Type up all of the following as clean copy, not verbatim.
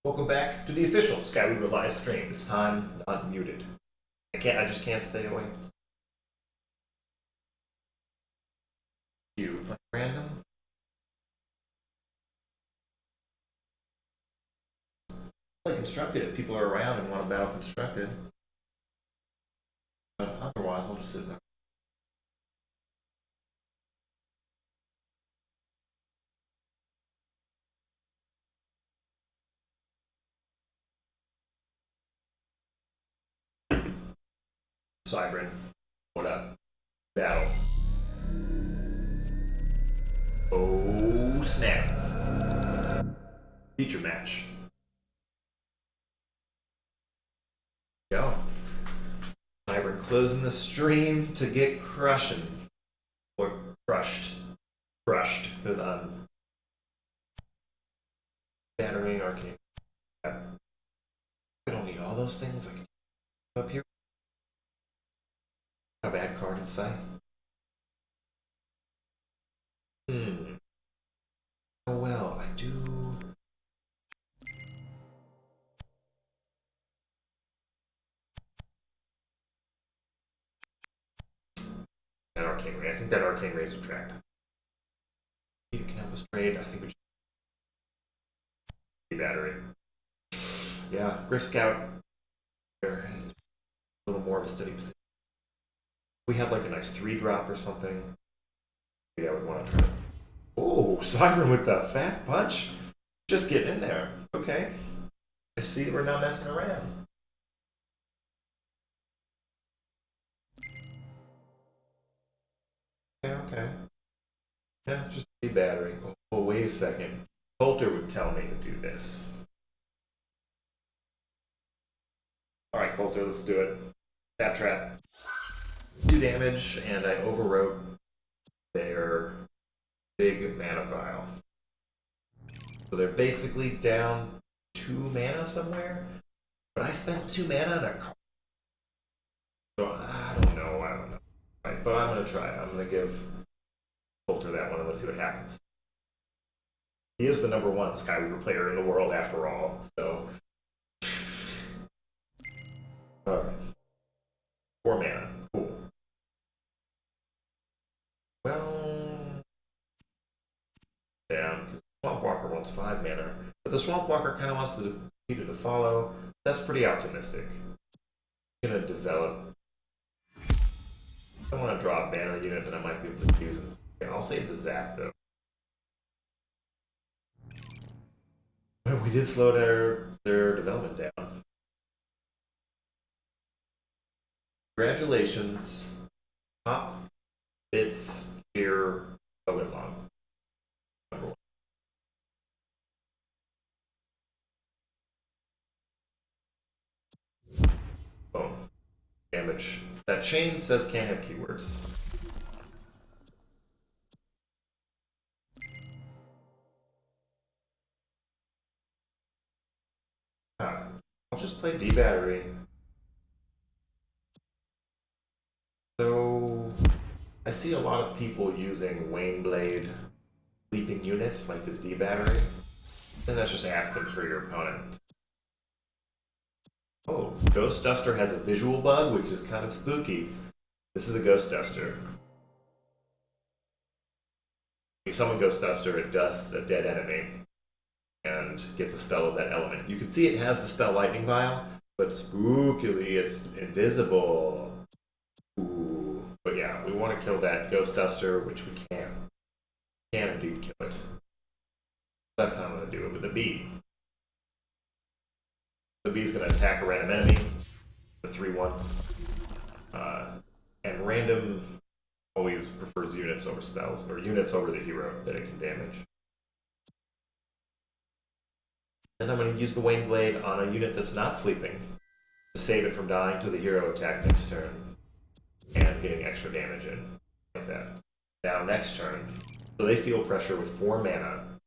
Welcome back to the official Skyweaver live stream. This time not muted. I just can't stay away. You like random? Play constructed if people are around and want to battle constructed. But otherwise, I'll just sit there. Cybrin, what up? Battle. Oh snap. Feature match. Go. Cybrin closing the stream to get crushing. Or crushed. Crushed. Because I'm battering arcane. I don't need all those things. I can up here. A bad card inside. Oh well, I do. That arcane ray. I think that arcane ray is a trap. You can help us trade. I think we should battery. Yeah, Griff Scout. A little more of a steady position. We have like a nice 3-drop or something. Maybe I would want to try. Oh, Cybrin with the fast punch. Just getting in there. Okay. I see we're not messing around. Okay. Yeah, just a battery. Oh, wait a second. Coulter would tell me to do this. Alright, Coulter, let's do it. Tap trap. 2 damage, and I overwrote their big mana vial. So they're basically down 2 mana somewhere, but I spent 2 mana on a card. So I don't know. Right, but I'm gonna try. I'm gonna give Coulter that one and let's see what happens. He is the #1 Skyweaver player in the world after all, so. Alright. 4 mana. Cool. Well, yeah, because Swamp Walker wants 5 mana, but the Swamp Walker kind of wants the Defeater to follow. That's pretty optimistic. I'm gonna develop. I want to draw a banner unit that I might be able to use. Okay, I'll save the Zap though. We did slow their development down. Congratulations, Top Bits Cheer Owenlong. #1. Boom. Damage. That chain says can't have keywords. I'll just play D-Battery. So, I see a lot of people using Waneblade sleeping unit, like this D-Battery. And that's just asking for your opponent. Oh, Ghost Duster has a visual bug, which is kind of spooky. This is a Ghost Duster. When you summon Ghost Duster, it dusts a dead enemy and gets a spell of that element. You can see it has the spell Lightning Vial, but spookily it's invisible. Ooh. But yeah, we want to kill that Ghost Duster, which we can. Can indeed kill it. That's how I'm going to do it with a bee. The bee's going to attack a random enemy. The 3/1. And random always prefers units over spells, or units over the hero that it can damage. Then I'm going to use the Waneblade on a unit that's not sleeping to save it from dying to the hero attack next turn and getting extra damage in. Like that. Now, next turn, so they feel pressure with 4 mana.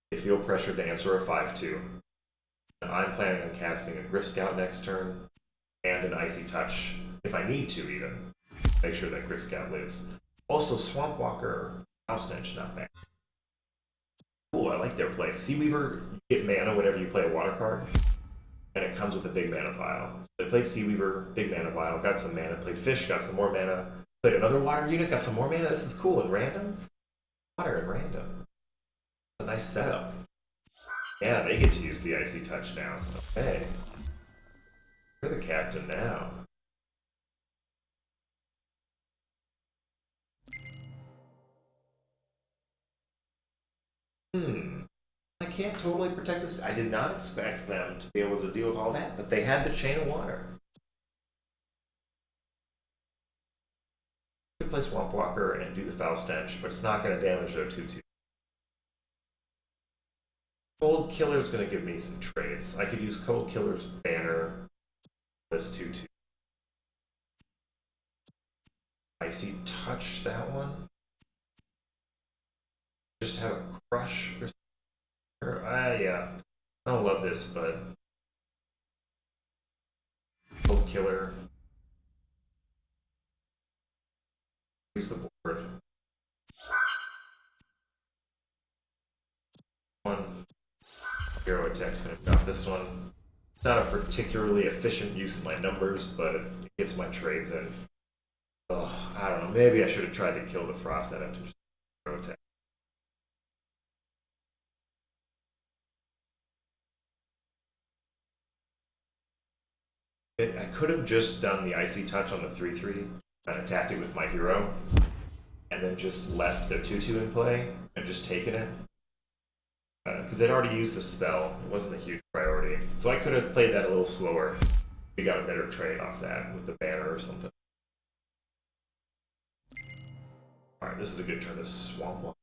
They feel pressure to answer a 5/2. And I'm planning on casting a Griff Scout next turn and an Icy Touch, if I need to even. Make sure that Griff Scout lives. Also, Swamp Walker, House Stench, not bad. cool. I like their play. Seaweaver, you get mana whenever you play a water card, and it comes with a big mana file. So I played Seaweaver, big mana file, got some mana. Played Fish, got some more mana. Played another water unit, got some more mana. This is cool and random. Water and random. It's a nice setup. Yeah, they get to use the Icy Touch now. Okay. You're the captain now. I can't totally protect this. I did not expect them to be able to deal with all that, but they had the Chain of Water. Could play Swamp Walker and do the Foul Stench, but it's not going to damage their 2/2. Cold Killer's going to give me some trades. I could use Cold Killer's banner, this 2/2. Icy Touch that one. Just have a Crush or something. Yeah. I don't love this, but Cold Killer. Use the board. One. Hero Attack could have got this one. It's not a particularly efficient use of my numbers, but it gets my trades in. Oh, I don't know. Maybe I should have tried to kill the Frost that after Hero Attack. I could have just done the Icy Touch on the 3/3 and attacked it with my hero, and then just left the 2/2 in play and just taken it. Because they'd already used the spell. It wasn't a huge priority. So I could have played that a little slower. We got a better trade off that with the banner or something. Alright, this is a good turn to Swamp Walk.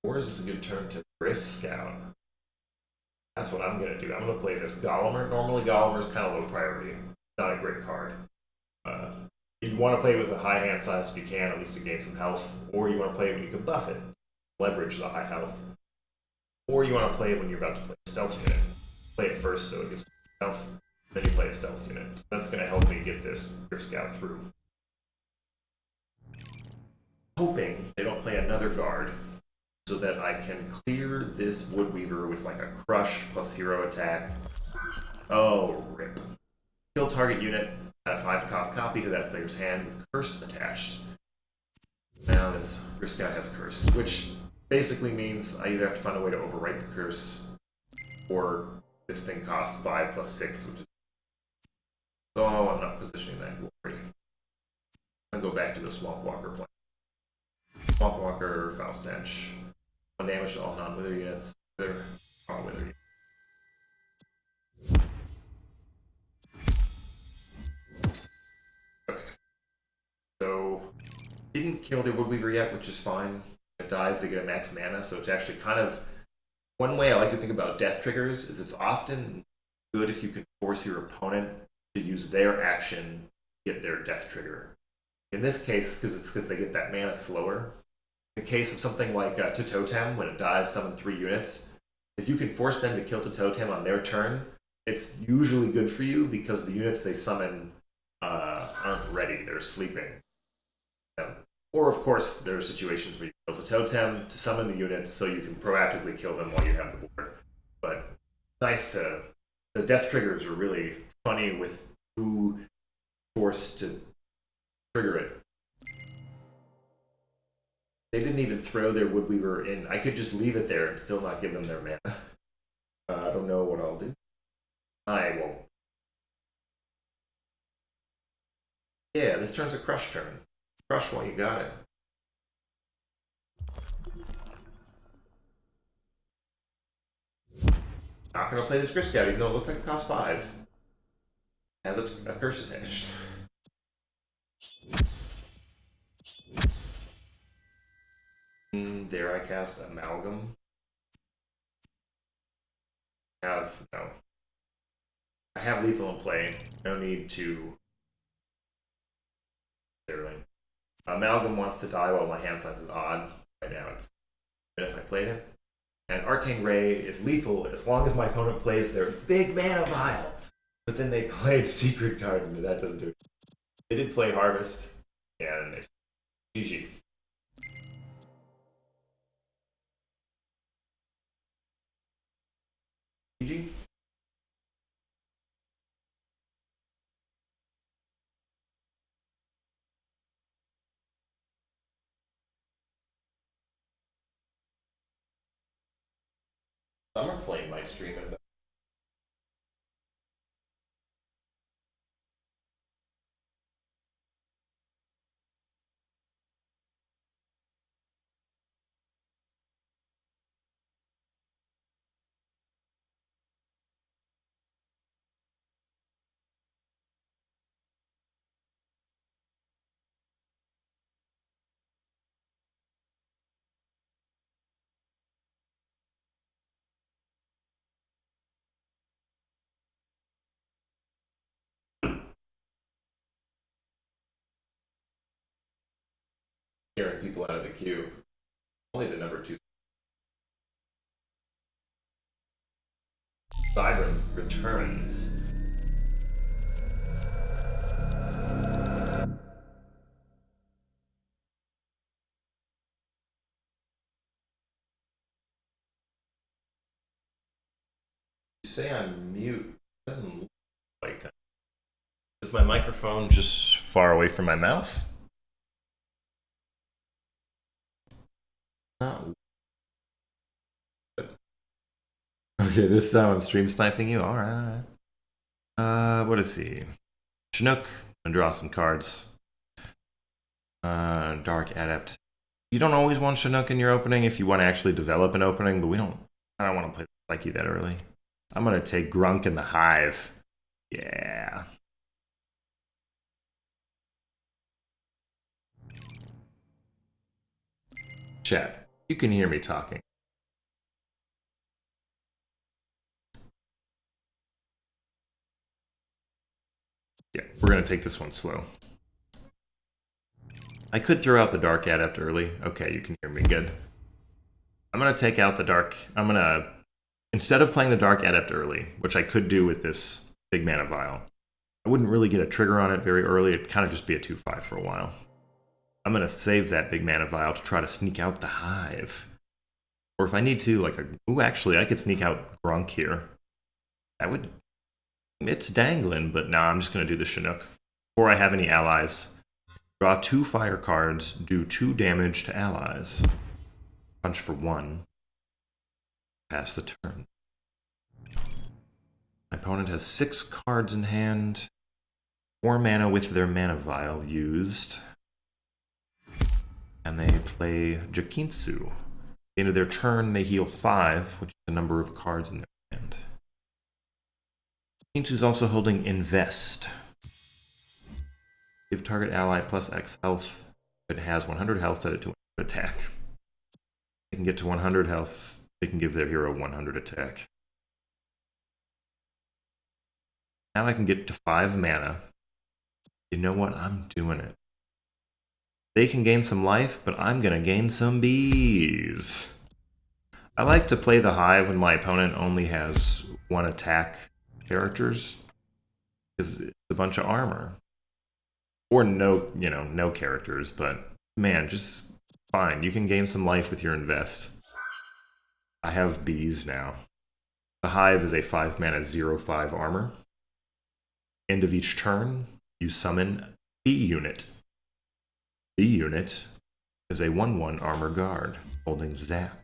Or is this a good turn to Griff Scout? That's what I'm going to do. I'm going to play this Gollumer. Normally Gollumer's kind of low priority. It's not a great card. You want to play with a high hand size if you can, at least to gain some health. Or you want to play it when you can buff it. Leverage the high health. Or you want to play it when you're about to play a stealth unit. Play it first so it gets stealth, then you play a stealth unit. So that's going to help me get this Griff Scout through. Hoping they don't play another guard so that I can clear this Woodweaver with like a Crush plus Hero Attack. Oh, rip. Kill target unit, add a 5 cost copy to that player's hand with Curse attached. Now this Griff Scout has Curse, which basically means I either have to find a way to overwrite the Curse, or this thing costs 5 plus 6, which is... So I'm not positioning that glory. I'm going to go back to the Swamp Walker plan. Swamp Walker, Foul Stench. 1 damage to all non-wither units. Wither, all wither units. Okay. So, didn't kill their Woodweaver yet, which is fine. It dies, they get a max mana, so it's actually kind of... One way I like to think about death triggers is it's often good if you can force your opponent to use their action to get their death trigger. In this case, because they get that mana slower. In the case of something like to Totem, when it dies, summon 3 units, if you can force them to kill to Totem on their turn, it's usually good for you because the units they summon aren't ready, they're sleeping. Or, of course, there are situations where you kill to Totem to summon the units so you can proactively kill them while you have the board. But nice to... The death triggers are really funny with who forced to trigger it. They didn't even throw their Woodweaver in. I could just leave it there and still not give them their mana. I don't know what I'll do. I won't. Yeah, this turn's a Crush turn. Crush while you got it. Not gonna play this Griff Scout, even though it looks like it costs 5. It has a Curse attached. Dare I cast Amalgam? No. I have lethal in play. No need to... Amalgam wants to die while my hand size is odd. Right now it's good if I played it. And Arcane Ray is lethal as long as my opponent plays their big mana vial. But then they played Secret Garden, and that doesn't do it. They did play Harvest, and they... GG. GG. Summer Flame might stream it. Scaring people out of the queue. Only the number 2. Siren returns. You say I'm mute. It doesn't look like. Is my microphone just far away from my mouth? Oh. Okay, this time I'm stream sniping you. Alright. What is he? Chinook. And draw some cards. Dark Adept. You don't always want Chinook in your opening if you want to actually develop an opening, but I don't want to play Psyche that early. I'm gonna take Grunk in the Hive. Yeah. Chat, you can hear me talking. Yeah, we're gonna take this one slow. I could throw out the Dark Adept early. Okay, you can hear me good. I'm gonna take out the Dark... Instead of playing the Dark Adept early, which I could do with this big mana vial, I wouldn't really get a trigger on it very early. It'd kind of just be a 2/5 for a while. I'm gonna save that big mana vial to try to sneak out the Hive. Or if I need to, like ooh, actually, I could sneak out Grunk here. It's dangling, but nah, I'm just gonna do the Chinook. Before I have any allies. Draw 2 fire cards, do 2 damage to allies. Punch for 1. Pass the turn. My opponent has 6 cards in hand. 4 mana with their mana vial used. And they play Jokintsu. At the end of their turn, they heal 5, which is the number of cards in their hand. Jokintsu is also holding Invest. Give target ally plus X health. If it has 100 health, set it to 100 attack. They can get to 100 health. They can give their hero 100 attack. Now I can get to 5 mana. You know what? I'm doing it. They can gain some life, but I'm gonna gain some bees. I like to play the Hive when my opponent only has 1 attack characters, because it's a bunch of armor. Or no characters, but man, just fine. You can gain some life with your Invest. I have bees now. The Hive is a 5 mana 0/5 armor. End of each turn, you summon Bee Unit. Bee Unit is a 1/1 armor guard holding Zap.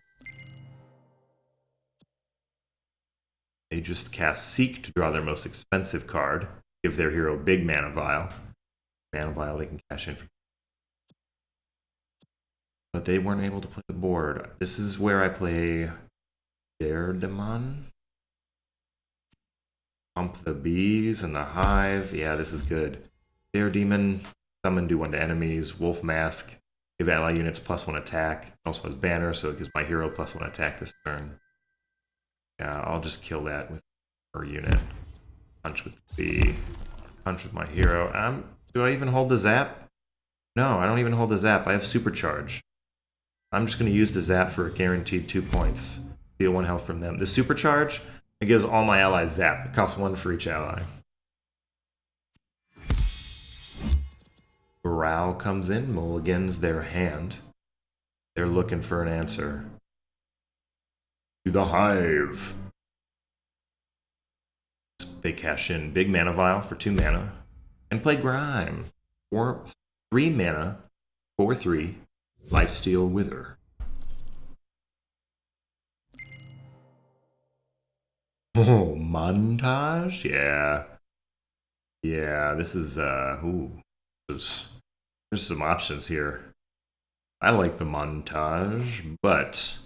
They just cast Seek to draw their most expensive card, give their hero big mana vial. Mana vial they can cash in for. But they weren't able to play the board. This is where I play Daredemon. Pump the bees and the Hive. Yeah, this is good. Daredemon, summon, do 1 to enemies. Wolf Mask, give ally units +1 attack. It also has Banner, so it gives my hero +1 attack this turn. Yeah, I'll just kill that with her unit. Punch with the bee. Punch with my hero. Do I even hold the Zap? No, I don't even hold the Zap. I have Supercharge. I'm just going to use the Zap for a guaranteed 2 points. Deal 1 health from them. The Supercharge, it gives all my allies Zap. It costs 1 for each ally. Growl comes in, mulligans their hand. They're looking for an answer. To the Hive. they cash in Big Mana Vial for 2 mana and play Grime for 3 mana, 4/3, Lifesteal Wither. Oh, Montage? Yeah. Yeah, this is, there's some options here. I like the Montage, but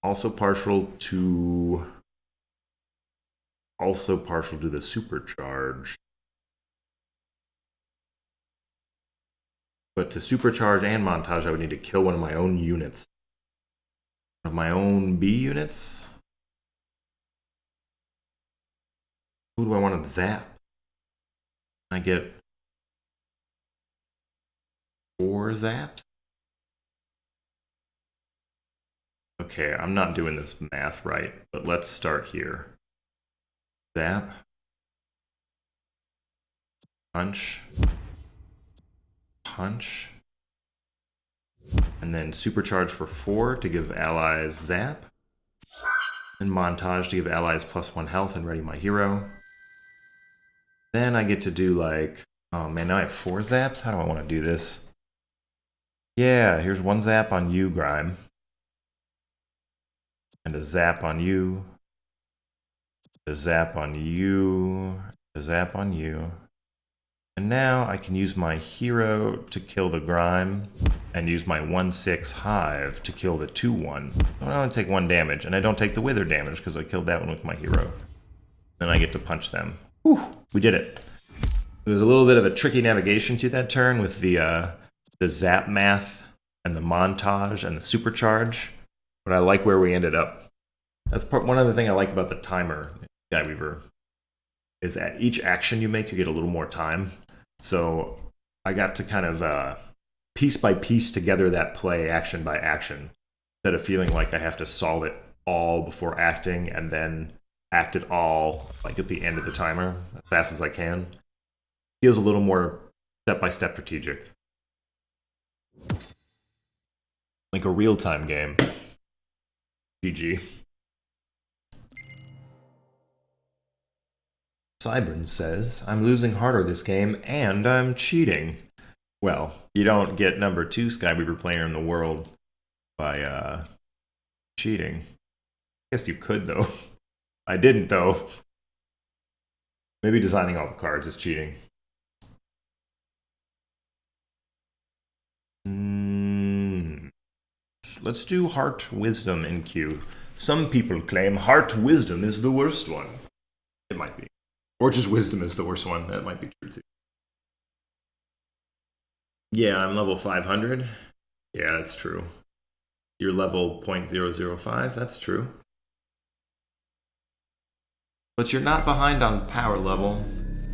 also partial to the Supercharge. But to Supercharge and Montage, I would need to kill one of my own units. One of my own B units? Who do I want to zap? I get 4 zaps? Okay, I'm not doing this math right, but let's start here. Zap. Punch. Punch. And then Supercharge for 4 to give allies zap. And Montage to give allies +1 health and ready my hero. Then I get to do like, oh man, now I have 4 zaps? How do I want to do this? Yeah, here's 1 zap on you, Grime. And a zap on you. A zap on you. A zap on you. And now I can use my hero to kill the Grime and use my 1/6 Hive to kill the 2/1. I only take 1 damage, and I don't take the Wither damage because I killed that one with my hero. Then I get to punch them. Whew, we did it. There was a little bit of a tricky navigation to that turn with the zap math and the Montage and the Supercharge, but I like where we ended up. That's one other thing I like about the timer, Skyweaver, is at each action you make, you get a little more time. So I got to kind of piece by piece together that play action by action, instead of feeling like I have to solve it all before acting and then act it all like at the end of the timer as fast as I can. Feels a little more step-by-step strategic. Like a real-time game. GG. Cybern says, I'm losing harder this game, and I'm cheating. Well, you don't get number 2 Skyweaver player in the world by cheating. Guess you could, though. I didn't, though. Maybe designing all the cards is cheating. Let's do Heart Wisdom in queue. Some people claim Heart Wisdom is the worst one. It might be. Or just Wisdom is the worst one. That might be true, too. Yeah, I'm level 500. Yeah, that's true. You're level 0.005. That's true. But you're not behind on power level.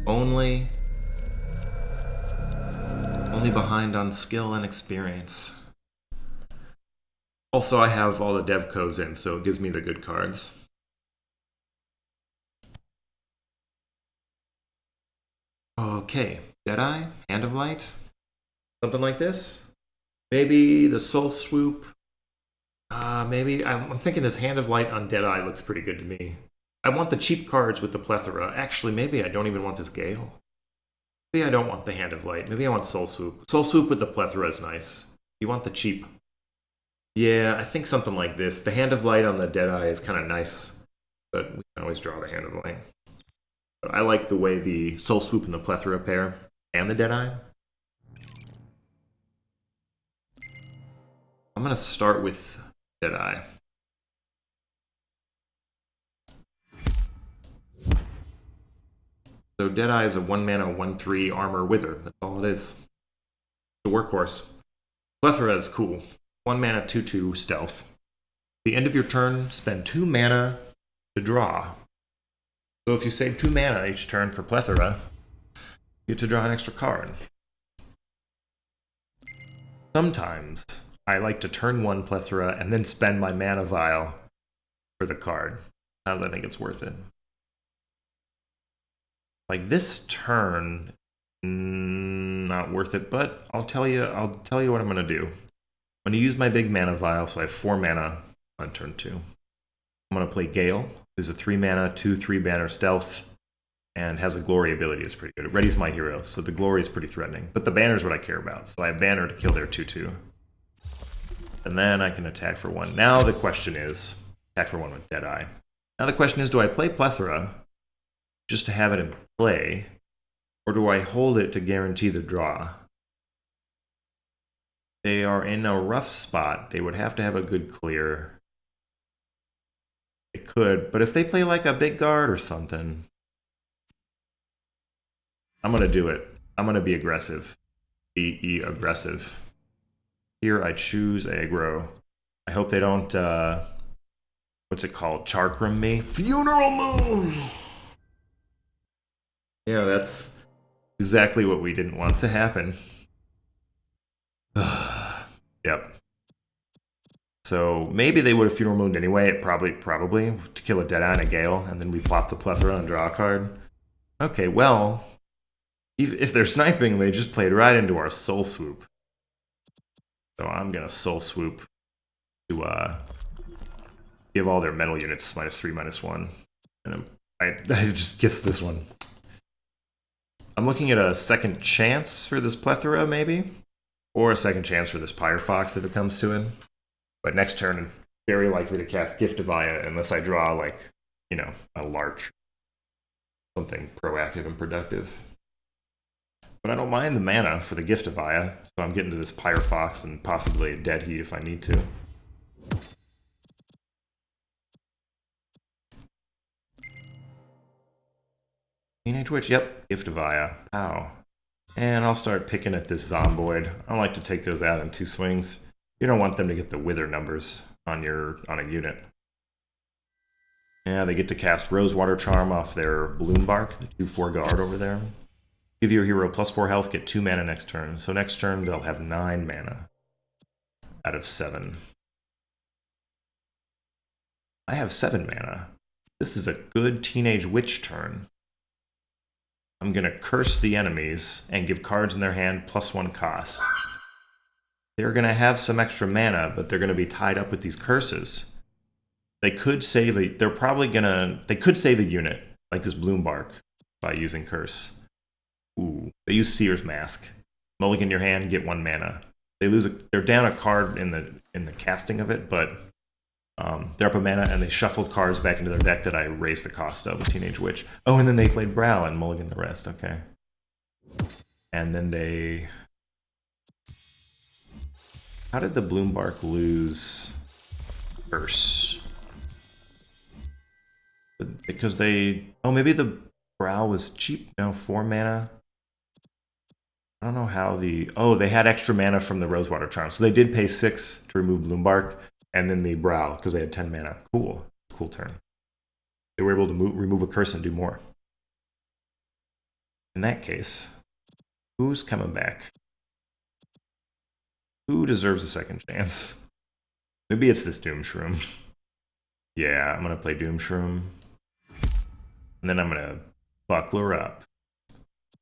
Only behind on skill and experience. Also, I have all the dev codes in, so it gives me the good cards. Okay, Deadeye, Hand of Light, something like this. Maybe the Soul Swoop. Maybe I'm thinking this Hand of Light on Deadeye looks pretty good to me. I want the cheap cards with the plethora. Actually, maybe I don't even want this Gale. Maybe I don't want the Hand of Light. Maybe I want Soul Swoop. Soul Swoop with the plethora is nice. You want the cheap. Yeah, I think something like this. The Hand of Light on the Deadeye is kind of nice, but we can always draw the Hand of Light. But I like the way the Soul Swoop and the plethora pair, and the Deadeye. I'm going to start with Deadeye. So Deadeye is a 1-mana, 1/3 armor wither. That's all it is. The workhorse. Plethora is cool. 1-mana, 2/2 stealth. At the end of your turn, spend 2 mana to draw. So if you save 2 mana each turn for Plethora, you get to draw an extra card. Sometimes I like to turn 1 Plethora and then spend my mana vial for the card. Sometimes I think it's worth it. Like this turn, not worth it, but I'll tell you what I'm gonna do. I'm gonna use my big mana vial, so I have 4 mana on turn 2. I'm gonna play Gale, who's a 3-mana, 2/3 banner stealth. and has a glory ability that's pretty good. It readies my hero, so the glory is pretty threatening. But the banner is what I care about, so I have banner to kill their 2/2. And then I can attack for 1. Now the question is, attack for 1 with Deadeye. Now the question is, do I play Plethora just to have it in play, or do I hold it to guarantee the draw? They are in a rough spot. They would have to have a good clear. They could, but if they play like a big guard or something, I'm going to do it. I'm going to be aggressive. Be aggressive. Here I choose aggro. I hope they don't, what's it called? Chakram me? Funeral Moon! Yeah, that's exactly what we didn't want to happen. Yep. So maybe they would have Funeral Mooned anyway, probably, to kill a Deadeye and a Gale, and then we plop the Plethora and draw a card. Okay, well, if they're sniping, they just played right into our Soul Swoop. So I'm gonna Soul Swoop to give all their metal units -3/-1. And I just guessed this one. I'm looking at a second chance for this Plethora, maybe? Or a second chance for this Pyrofox if it comes to it. But next turn, I'm very likely to cast Giftivaya unless I draw, like, you know, a Larch. Something proactive and productive. But I don't mind the mana for the Giftivaya, so I'm getting to this Pyrofox and possibly a Dead Heat if I need to. Teenage Witch, yep, Giftivaya, pow. And I'll start picking at this Zomboid. I like to take those out in 2 swings. You don't want them to get the Wither numbers on a unit. Yeah, they get to cast Rosewater Charm off their Bloombark, the 2/4 guard over there. Give your hero +4 health, get 2 mana next turn. So next turn they'll have 9 mana out of 7. I have 7 mana. This is a good Teenage Witch turn. I'm gonna curse the enemies and give cards in their hand +1 cost. They're gonna have some extra mana, but they're gonna be tied up with these curses. They could save they could save a unit, like this Bloombark, by using curse. Ooh, they use Seer's Mask. Mulligan your hand, get 1 mana. They're down a card in the casting of it, but they're up a mana and they shuffled cards back into their deck that I raised the cost of with Teenage Witch. Oh, and then they played Brow and mulligan the rest, okay. And then they... How did the Bloombark lose Curse? Because they... Oh, maybe the Brow was cheap? No, 4 mana? I don't know how the... Oh, they had extra mana from the Rosewater Charm. So they did pay 6 to remove Bloombark, and then the Brow, because they had 10 mana. Cool. Cool turn. They were able to remove a curse and do more. In that case, who's coming back? Who deserves a second chance? Maybe it's this Doomshroom. Yeah, I'm going to play Doomshroom. And then I'm going to Buckler up.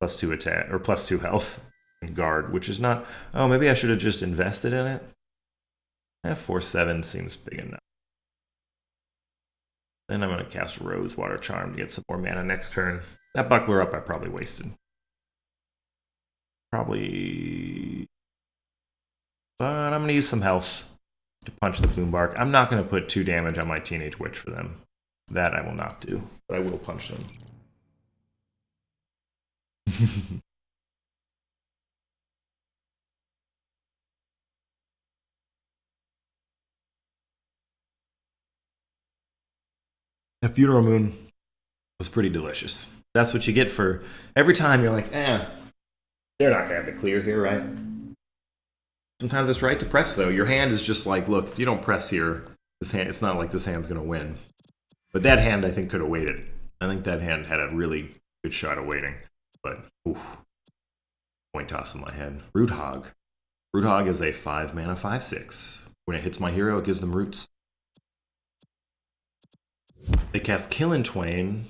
+2 attack, or +2 health. And guard, which is not... Oh, maybe I should have just invested in it. 4/7 seems big enough. Then I'm going to cast Rosewater Charm to get some more mana next turn. That Buckler up I probably wasted. Probably... But I'm going to use some health to punch the Bloombark. I'm not going to put 2 damage on my Teenage Witch for them. That I will not do, but I will punch them. The Funeral Moon was pretty delicious. That's what you get for every time you're like, they're not going to have the clear here, right? Sometimes it's right to press, though. Your hand is just like, look, if you don't press here, this hand, it's not like this hand's going to win. But that hand, I think, could have waited. I think that hand had a really good shot of waiting. But, oof. Point toss in my head. Root Hog. Root Hog is a 5 mana 5/6. When it hits my hero, it gives them roots. They cast Killing Twain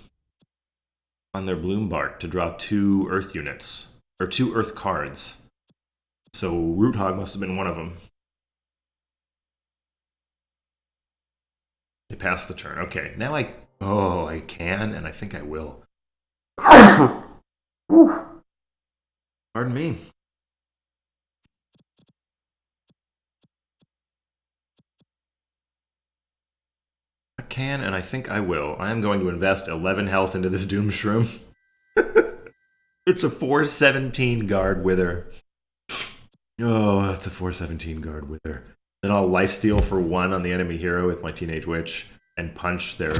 on their Bloombark to draw 2 Earth units, or 2 Earth cards. So Root Hog must have been one of them. They passed the turn. Okay, now I can, and I think I will. Pardon me. I can, and I think I will. I am going to invest 11 health into this Doom Shroom. It's a 417 guard wither. Oh, it's a 417 guard wither. Then I'll lifesteal for 1 on the enemy hero with my Teenage Witch and punch their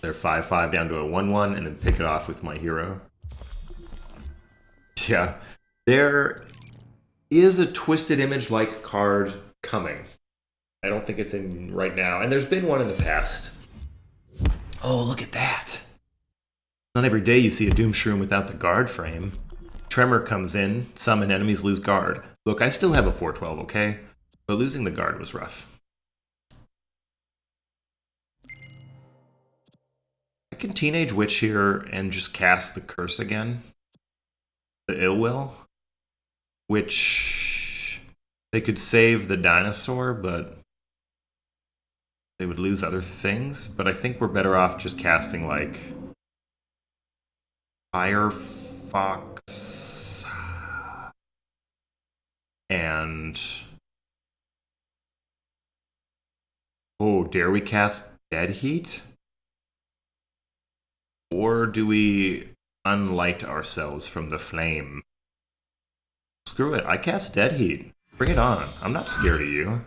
5/5 down to a 1/1 and then pick it off with my hero. Yeah. There is a Twisted Image-like card coming. I don't think it's in right now. And there's been one in the past. Oh, look at that. Not every day you see a Doom Shroom without the guard frame. Tremor comes in, summon enemies lose guard. Look, I still have a 412, okay? But losing the guard was rough. I can Teenage Witch here and just cast the curse again. The Ill Will. Which they could save the dinosaur, but they would lose other things. But I think we're better off just casting like Firefox and oh, dare we cast Dead Heat? Or do we unlight ourselves from the flame? Screw it, I cast Dead Heat. Bring it on. I'm not scared of you.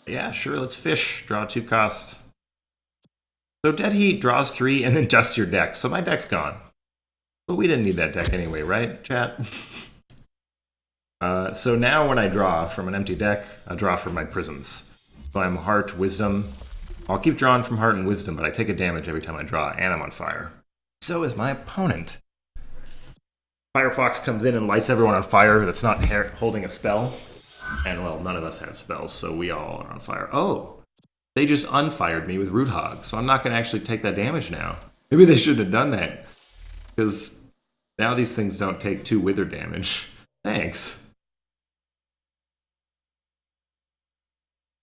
Yeah, sure, let's fish. Draw 2 costs. So Dead Heat draws 3 and then dusts your deck. So my deck's gone. But we didn't need that deck anyway, right, chat? So now when I draw from an empty deck, I draw from my prisms. So I'm Heart, Wisdom. I'll keep drawing from Heart and Wisdom, but I take a damage every time I draw, and I'm on fire. So is my opponent. Firefox comes in and lights everyone on fire that's not holding a spell. And, well, none of us have spells, so we all are on fire. Oh, they just unfired me with Root Hog, so I'm not going to actually take that damage now. Maybe they shouldn't have done that, because now these things don't take 2 wither damage. Thanks.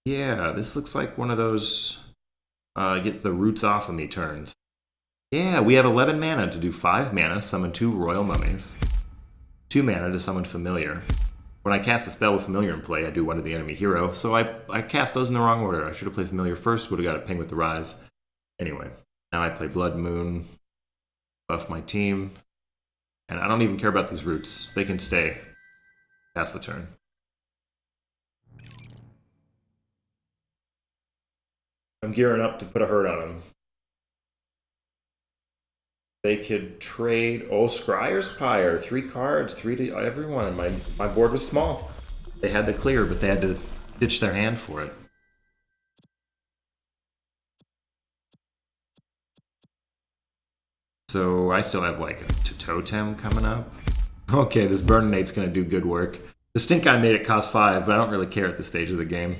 Yeah, this looks like one of those get the roots off of me turns. Yeah, we have 11 mana to do 5 mana, summon 2 Royal Mummies. 2 mana to summon Familiar. When I cast a spell with Familiar in play, I do 1 to the enemy hero, so I cast those in the wrong order. I should have played Familiar first, would have got a ping with the Rise. Anyway, now I play Blood Moon, buff my team, and I don't even care about these roots. They can stay past the turn. I'm gearing up to put a hurt on them. They could trade... Oh, Scryer's Pyre. 3 cards, 3 to everyone. My board was small. They had the clear, but they had to ditch their hand for it. So I still have like a Totem coming up. Okay, this Burninate's going to do good work. The Stink Eye made it cost 5, but I don't really care at this stage of the game.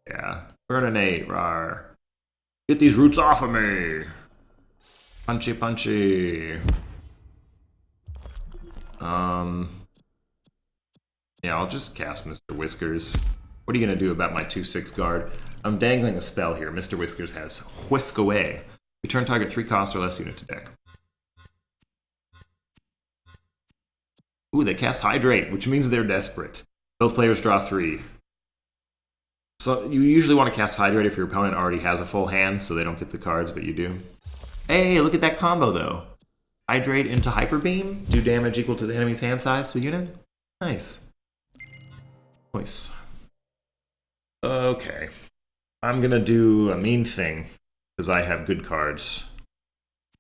Yeah. Burninate, rawr. Get these roots off of me! Punchy, punchy. Yeah, I'll just cast Mr. Whiskers. What are you going to do about my 2/6 guard? I'm dangling a spell here. Mr. Whiskers has Whisk Away. Return target 3 cost or less unit to deck. Ooh, they cast Hydrate, which means they're desperate. Both players draw 3. So you usually want to cast Hydrate if your opponent already has a full hand, so they don't get the cards, but you do. Hey, look at that combo, though. Hydrate into Hyper Beam. Do damage equal to the enemy's hand size to the unit. Nice. Nice. Okay. I'm going to do a mean thing, because I have good cards.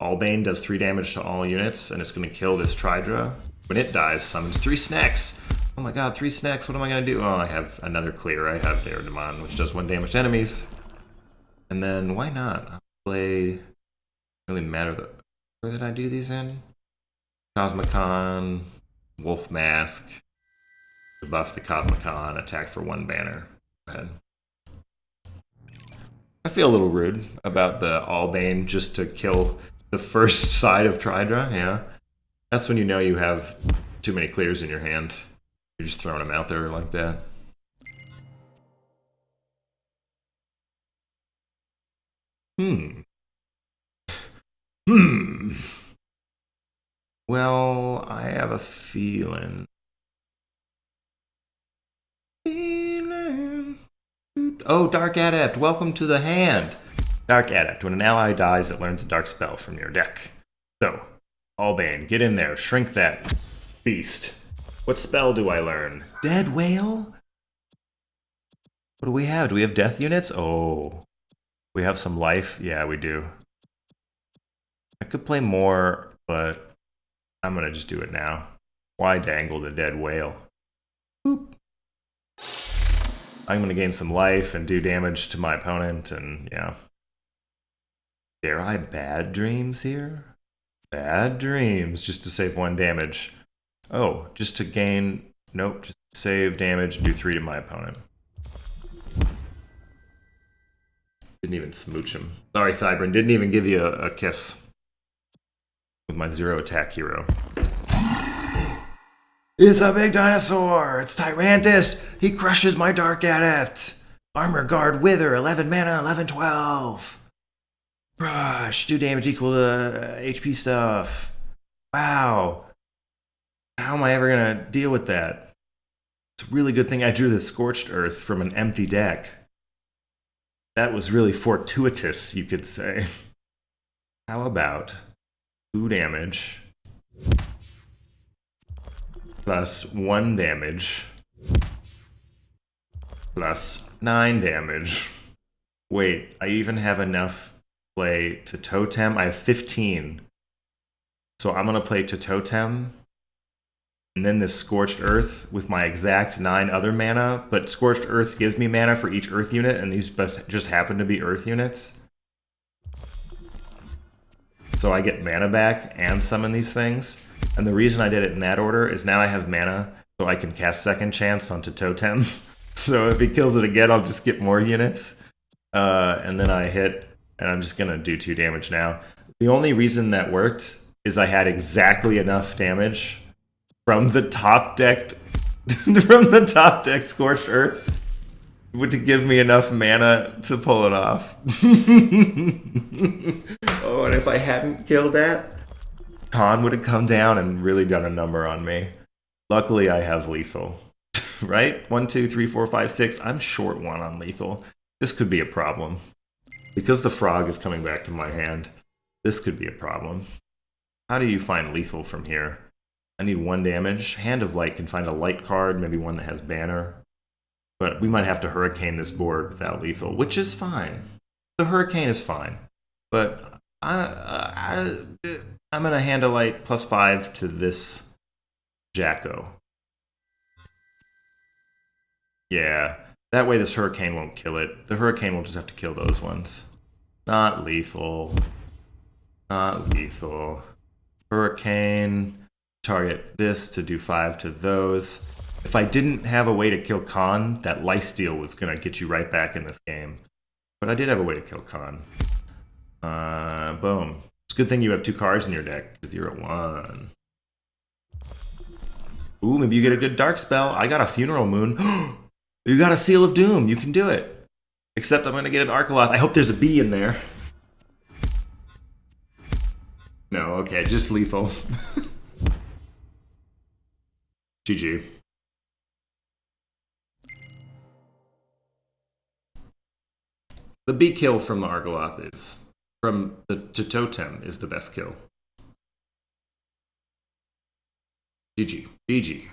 Allbane does 3 damage to all units, and it's going to kill this Tridra. When it dies, summons 3 snacks. Oh my god, 3 snacks, what am I going to do? Oh, I have another clear. I have Daredemon, which does 1 damage to enemies. And then, why not? I'll play... Really matter where did I do these in? Cosmicon, Wolf Mask, buff the Cosmicon, attack for 1 banner. Go ahead. I feel a little rude about the Allbane just to kill the first side of Tridra, yeah. That's when you know you have too many clears in your hand. You're just throwing them out there like that. Hmm. Hmm. Well, I have a feeling. Oh, Dark Adept, welcome to the hand. Dark Adept. When an ally dies, it learns a dark spell from your deck. So, Albane, get in there. Shrink that beast. What spell do I learn? Dead Whale? What do we have? Do we have death units? Oh. We have some life? Yeah, we do. I could play more, but I'm gonna just do it now. Why dangle the dead whale? Boop. I'm gonna gain some life and do damage to my opponent, and yeah. Dare I bad dreams here? Bad dreams, just to save 1 damage. Oh, just to gain... Nope, just save damage, do 3 to my opponent. Didn't even smooch him. Sorry, Cybran, didn't even give you a kiss. With my 0 attack hero. It's a big dinosaur! It's Tyrantus! He crushes my Dark Adept! Armor Guard Wither, 11 mana, 11/12. Brush, do damage equal to HP stuff. Wow. How am I ever gonna deal with that? It's a really good thing I drew the Scorched Earth from an empty deck. That was really fortuitous, you could say. How about 2 damage plus 1 damage plus 9 damage. Wait, I even have enough play to Totem. I have 15. So I'm going to play to Totem. And then this Scorched Earth with my exact 9 other mana. But Scorched Earth gives me mana for each Earth unit. And these just happen to be Earth units. So I get mana back and summon these things. And the reason I did it in that order is now I have mana. So I can cast Second Chance onto Totem. So if he kills it again, I'll just get more units. And then I hit, and I'm just gonna do 2 damage now. The only reason that worked is I had exactly enough damage from the top decked, Scorched Earth to give me enough mana to pull it off. Oh, and if I hadn't killed that, Khan would have come down and really done a number on me. Luckily, I have lethal. Right? 1, 2, 3, 4, 5, 6. I'm short 1 on lethal. This could be a problem. Because the frog is coming back to my hand, this could be a problem. How do you find lethal from here? I need 1 damage. Hand of Light can find a light card, maybe one that has banner. But we might have to Hurricane this board without lethal, which is fine. The Hurricane is fine. But I'm going to Hand of Light plus 5 to this Jacko. Yeah, that way this Hurricane won't kill it. The Hurricane will just have to kill those ones. Not lethal. Not lethal. Hurricane. Target this to do 5 to those. If I didn't have a way to kill Khan, that Lifesteal was going to get you right back in this game. But I did have a way to kill Khan. Boom. It's a good thing you have 2 cards in your deck, because you're at 1. Ooh, maybe you get a good dark spell. I got a Funeral Moon. You got a Seal of Doom. You can do it. Except I'm going to get an Arcaloth. I hope there's a bee in there. No, okay, just lethal. GG. The bee kill from the Arcaloth is... From the to Totem is the best kill. GG. GG.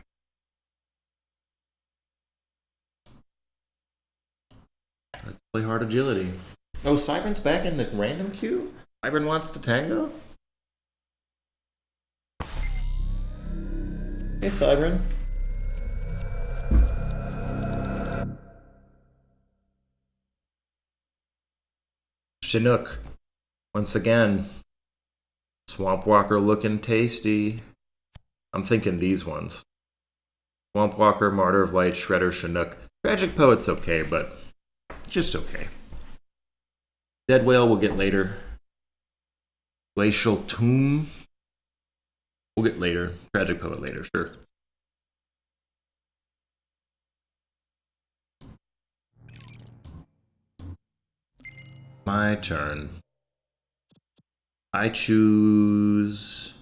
Let's play Hard Agility. Oh, Cybran's back in the random queue? Cybran wants to tango? Hey, Cybran. Chinook. Once again. Swamp Walker looking tasty. I'm thinking these ones. Swamp Walker, Martyr of Light, Shredder, Chinook. Tragic Poet's okay, but just okay. Dead Whale we'll get later. Glacial Tomb. We'll get later. Tragic Poet later, sure. My turn. I choose...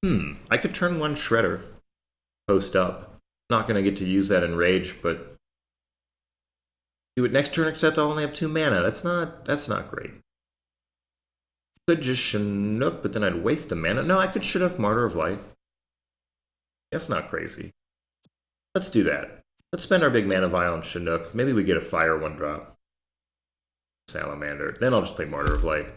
I could turn one Shredder. Post up. Not going to get to use that in Rage, but... do it next turn, except I'll only have 2 mana. That's not great. Could just Chinook, but then I'd waste a mana. No, I could Chinook Martyr of Light. That's not crazy. Let's do that. Let's spend our big mana vial on Chinook. Maybe we get a fire 1-drop. Salamander. Then I'll just play Martyr of Light.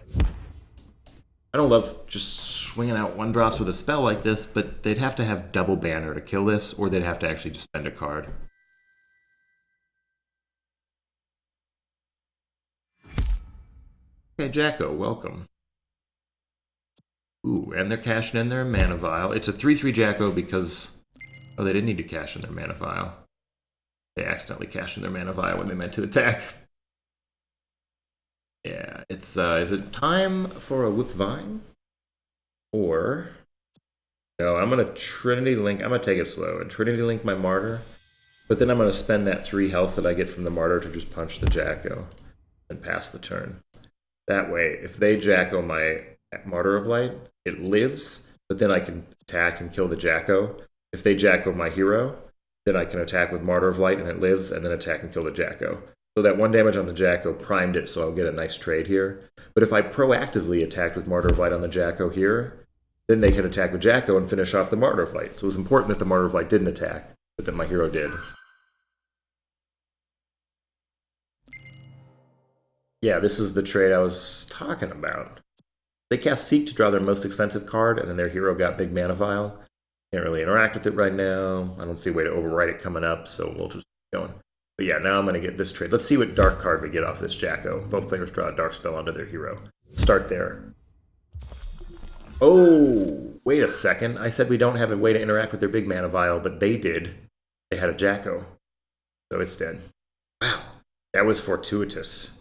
I don't love just swinging out 1-drops with a spell like this, but they'd have to have double banner to kill this, or they'd have to actually just spend a card. Okay, Jacko, welcome. Ooh, and they're cashing in their mana vial. It's a 3/3 Jacko because... oh, they didn't need to cash in their mana vial. They accidentally cashed in their mana vial when they meant to attack. Yeah, it's, is it time for a Whip Vine? Or... no, I'm going to Trinity Link. I'm going to take it slow and Trinity Link my Martyr. But then I'm going to spend that 3 health that I get from the Martyr to just punch the Jacko and pass the turn. That way, if they Jacko my Martyr of Light, it lives, but then I can attack and kill the Jacko. If they Jacko my hero, then I can attack with Martyr of Light and it lives, and then attack and kill the Jacko. So that 1 damage on the Jacko primed it, so I'll get a nice trade here. But if I proactively attacked with Martyr of Light on the Jacko here, then they can attack with Jacko and finish off the Martyr of Light. So it was important that the Martyr of Light didn't attack, but that my hero did. Yeah, this is the trade I was talking about. They cast Seek to draw their most expensive card, and then their hero got big mana vial. Can't really interact with it right now. I don't see a way to overwrite it coming up, so we'll just keep going. But yeah, now I'm going to get this trade. Let's see what dark card we get off this Jacko. Both players draw a dark spell onto their hero. Start there. Oh, wait a second. I said we don't have a way to interact with their big mana vial, but they did. They had a Jacko. So it's dead. Wow, that was fortuitous.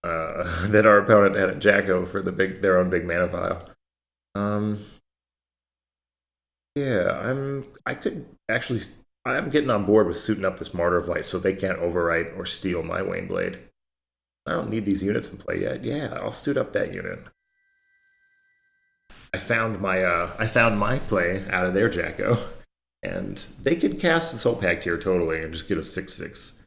That our opponent had a Jacko for their own big mana vial. Yeah, I'm getting on board with suiting up this Martyr of Light so they can't overwrite or steal my Wayne Blade. I don't need these units in play yet. Yeah, I'll suit up that unit. I found my play out of their Jacko, and they could cast the Soul Pact here totally and just get a 6/6.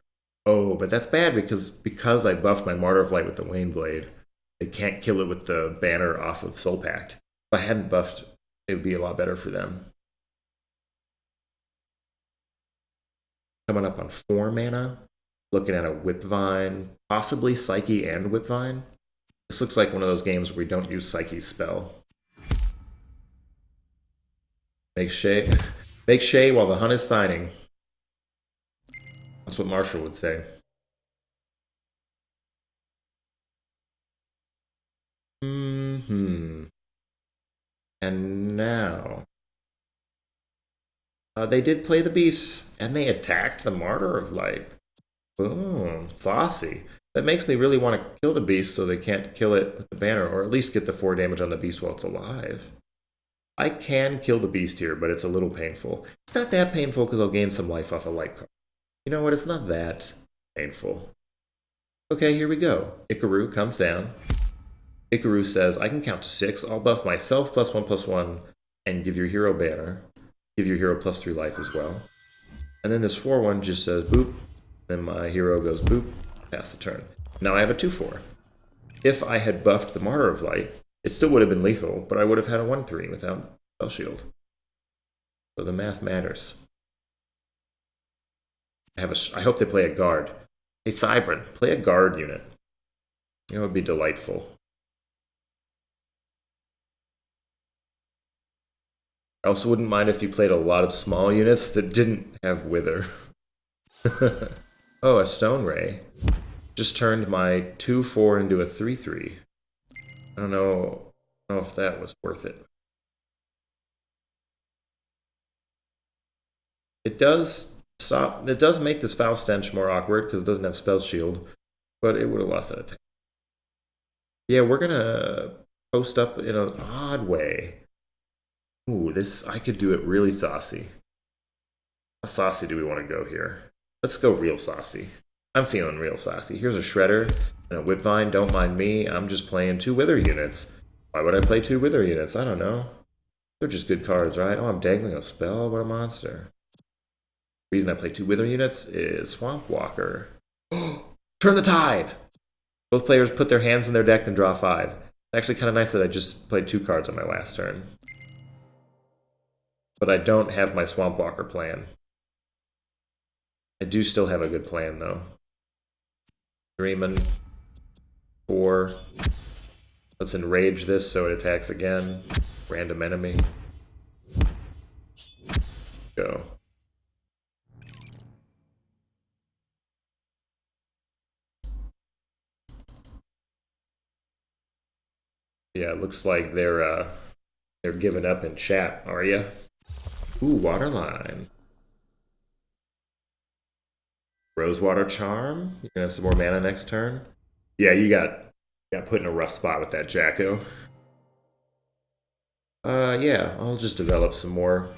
Oh, but that's bad because I buffed my Martyr of Light with the Wayne Blade. They can't kill it with the banner off of Soul Pact. If I hadn't buffed, it would be a lot better for them. Coming up on 4 mana. Looking at a Whip Vine, possibly Psyche and Whip Vine. This looks like one of those games where we don't use Psyche's spell. Make Shay while the hunt is signing. That's what Marshall would say. And now... they did play the Beast, and they attacked the Martyr of Light. Boom, saucy. That makes me really want to kill the Beast so they can't kill it with the banner, or at least get the 4 damage on the Beast while it's alive. I can kill the Beast here, but it's a little painful. It's not that painful because I'll gain some life off a light card. You know what? It's not that painful. Okay, here we go. Ikaru comes down. Ikaru says, I can count to 6. I'll buff myself +1/+1 and give your hero banner. Give your hero +3 life as well. And then this 4/1 just says boop. Then my hero goes boop. Pass the turn. Now I have a 2/4. If I had buffed the Martyr of Light, it still would have been lethal, but I would have had a 1/3 without Spell Shield. So the math matters. I hope they play a guard. Hey, Cybran, play a guard unit. It would be delightful. I also wouldn't mind if you played a lot of small units that didn't have Wither. Oh, a Stone Ray. Just turned my 2/4 into a 3/3. I don't know if that was worth it. It does make this Foul Stench more awkward because it doesn't have Spell Shield, but it would have lost that attack. Yeah, we're gonna post up in an odd way. Ooh, I could do it really saucy. How saucy do we want to go here? Let's go real saucy. I'm feeling real sassy. Here's a Shredder and a Whipvine. Don't mind me. I'm just playing 2 Wither units. Why would I play 2 Wither units? I don't know. They're just good cards, right? Oh, I'm dangling a spell? What a monster. The reason I play 2 Wither units is Swamp Walker. Turn the tide! Both players put their hands in their deck and draw 5. It's actually kind of nice that I just played 2 cards on my last turn. But I don't have my Swamp Walker plan. I do still have a good plan, though. Dreamin'. 4. Let's enrage this so it attacks again. Random enemy. Go. Yeah, it looks like they're giving up in chat, are ya? Ooh, Waterline. Rosewater Charm. You're gonna have some more mana next turn. Yeah, you got put in a rough spot with that Jacko. Yeah, I'll just develop some more.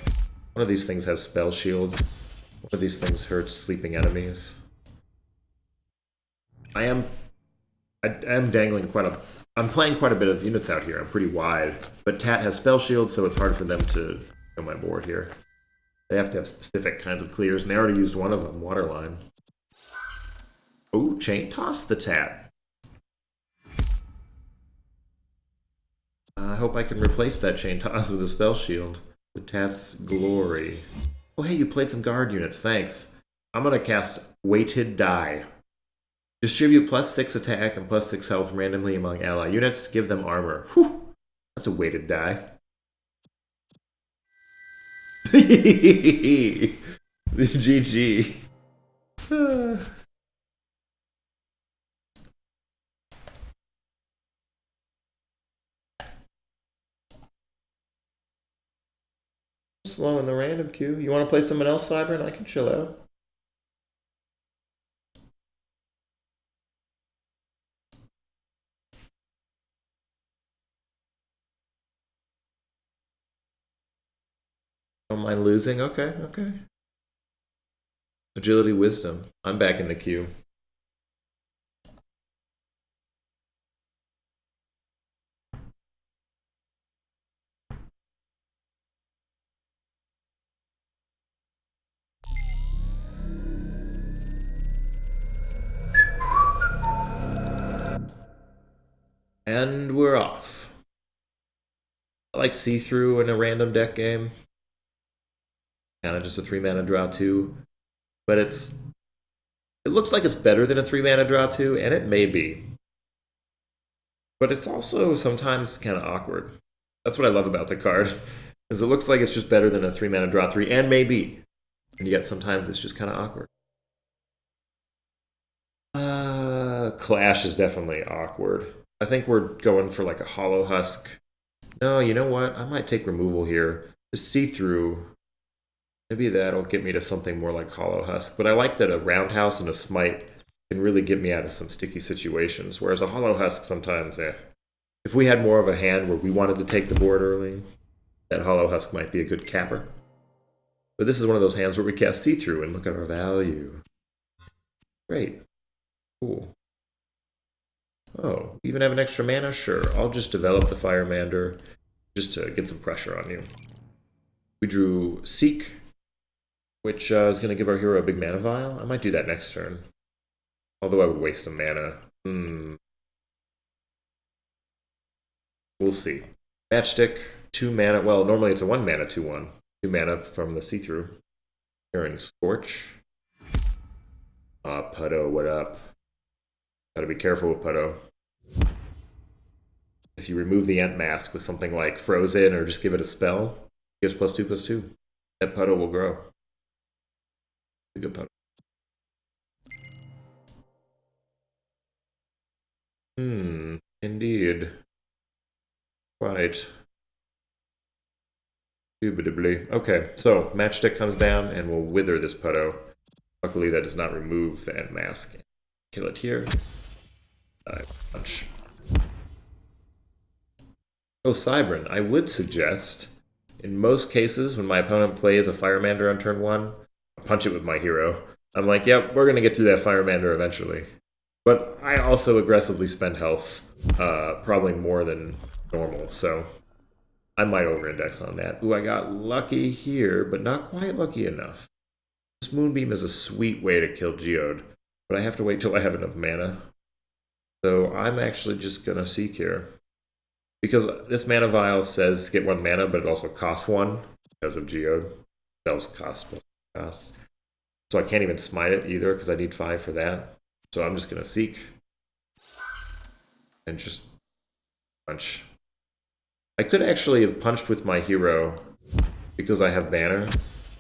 One of these things has Spell Shield. One of these things hurts sleeping enemies. I am dangling I'm playing quite a bit of units out here. I'm pretty wide. But Tat has Spell Shield, so it's hard for them to kill my board here. They have to have specific kinds of clears, and they already used one of them, Waterline. Oh, Chain Toss the Tat. I hope I can replace that Chain Toss with a Spell Shield. The Tat's Glory. Oh, hey, you played some guard units. Thanks. I'm going to cast Weighted Die. Distribute +6 attack and +6 health randomly among ally units. Give them armor. Whew. That's a weighted die. GG. Slow in the random queue. You want to play someone else, Cybern? I can chill out. Don't mind losing? Okay, okay. Agility, Wisdom. I'm back in the queue. And we're off. I like See-Through in a random deck game. Kind of just a 3-mana draw 2. But it looks like it's better than a 3-mana draw 2, and it may be. But it's also sometimes kind of awkward. That's what I love about the card, is it looks like it's just better than a 3-mana draw 3, and maybe. And yet sometimes it's just kind of awkward. Clash is definitely awkward. I think we're going for like a Hollow Husk. No, you know what? I might take removal here. Just See-Through. Maybe that'll get me to something more like Hollow Husk. But I like that a Roundhouse and a Smite can really get me out of some sticky situations. Whereas a Hollow Husk sometimes, if we had more of a hand where we wanted to take the board early, that Hollow Husk might be a good capper. But this is one of those hands where we cast See-Through and look at our value. Great. Cool. Oh, even have an extra mana? Sure. I'll just develop the Firemander just to get some pressure on you. We drew Seek, which is going to give our hero a big mana vial. I might do that next turn. Although I would waste a mana. We'll see. Matchstick, 2 mana. Well, normally it's a 1 mana 2/1. 2 mana from the See-Through. Searing Scorch. Putto, what up? Gotta be careful with Putto. If you remove the Ent Mask with something like Frozen or just give it a spell, it gives +2/+2. That Putto will grow. It's a good Putto. Indeed. Right. Indubitably. Okay, so Matchstick comes down and we'll wither this Putto. Luckily that does not remove the Ent Mask. Kill it here. Punch. Oh, Cybern, I would suggest, in most cases, when my opponent plays a Firemander on turn 1, I punch it with my hero. I'm like, yep, we're gonna get through that Firemander eventually. But I also aggressively spend health, probably more than normal, so I might over-index on that. Ooh, I got lucky here, but not quite lucky enough. This Moonbeam is a sweet way to kill Geode, but I have to wait till I have enough mana. So I'm actually just gonna Seek here. Because this mana vial says get 1 mana, but it also costs 1 because of Geode. Spells cost. So I can't even smite it either because I need 5 for that. So I'm just gonna Seek. And just punch. I could actually have punched with my hero because I have Banner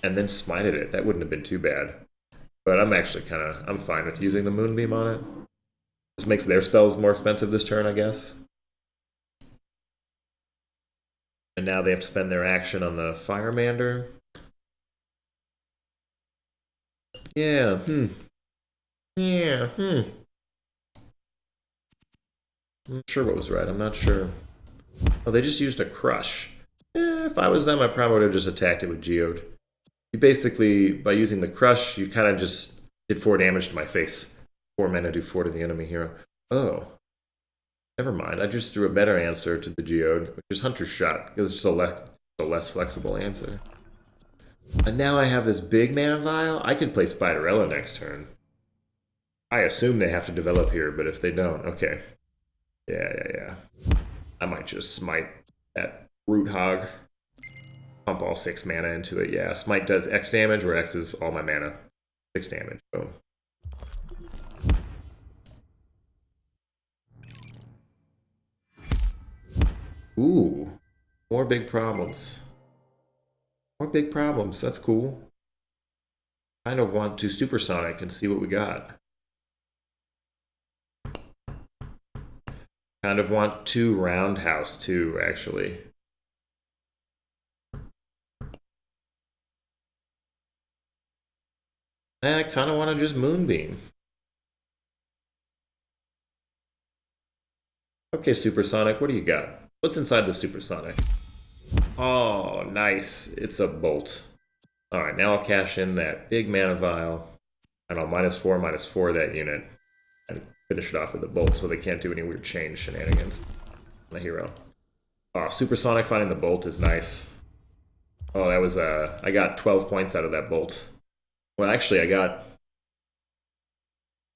and then smited it. That wouldn't have been too bad. But I'm actually I'm fine with using the Moonbeam on it. This makes their spells more expensive this turn, I guess. And now they have to spend their action on the Firemander. Yeah, Yeah, I'm not sure what was right, I'm not sure. Oh, they just used a Crush. If I was them, I probably would have just attacked it with Geode. You basically, by using the Crush, you kind of just did 4 damage to my face. 4 mana do 4 to the enemy hero. Oh. Never mind, I just threw a better answer to the Geode, which is Hunter's Shot, because it's just a less flexible answer. And now I have this big mana vial. I could play Spiderella next turn. I assume they have to develop here, but if they don't, okay. Yeah. I might just smite that Root Hog. Pump all 6 mana into it. Yeah, smite does X damage, where X is all my mana. 6 damage. Boom. Ooh, more big problems. More big problems. That's cool. Kind of want to Supersonic and see what we got. Kind of want to Roundhouse too, actually. I kind of want to just Moonbeam. Okay, Supersonic, what do you got? What's inside the Supersonic? Oh, nice. It's a Bolt. Alright, now I'll cash in that big mana vial. And I'll -4 that unit. And finish it off with a Bolt so they can't do any weird chain shenanigans. My hero. Oh, Supersonic finding the Bolt is nice. Oh, that was, I got 12 points out of that Bolt. Well, actually, I got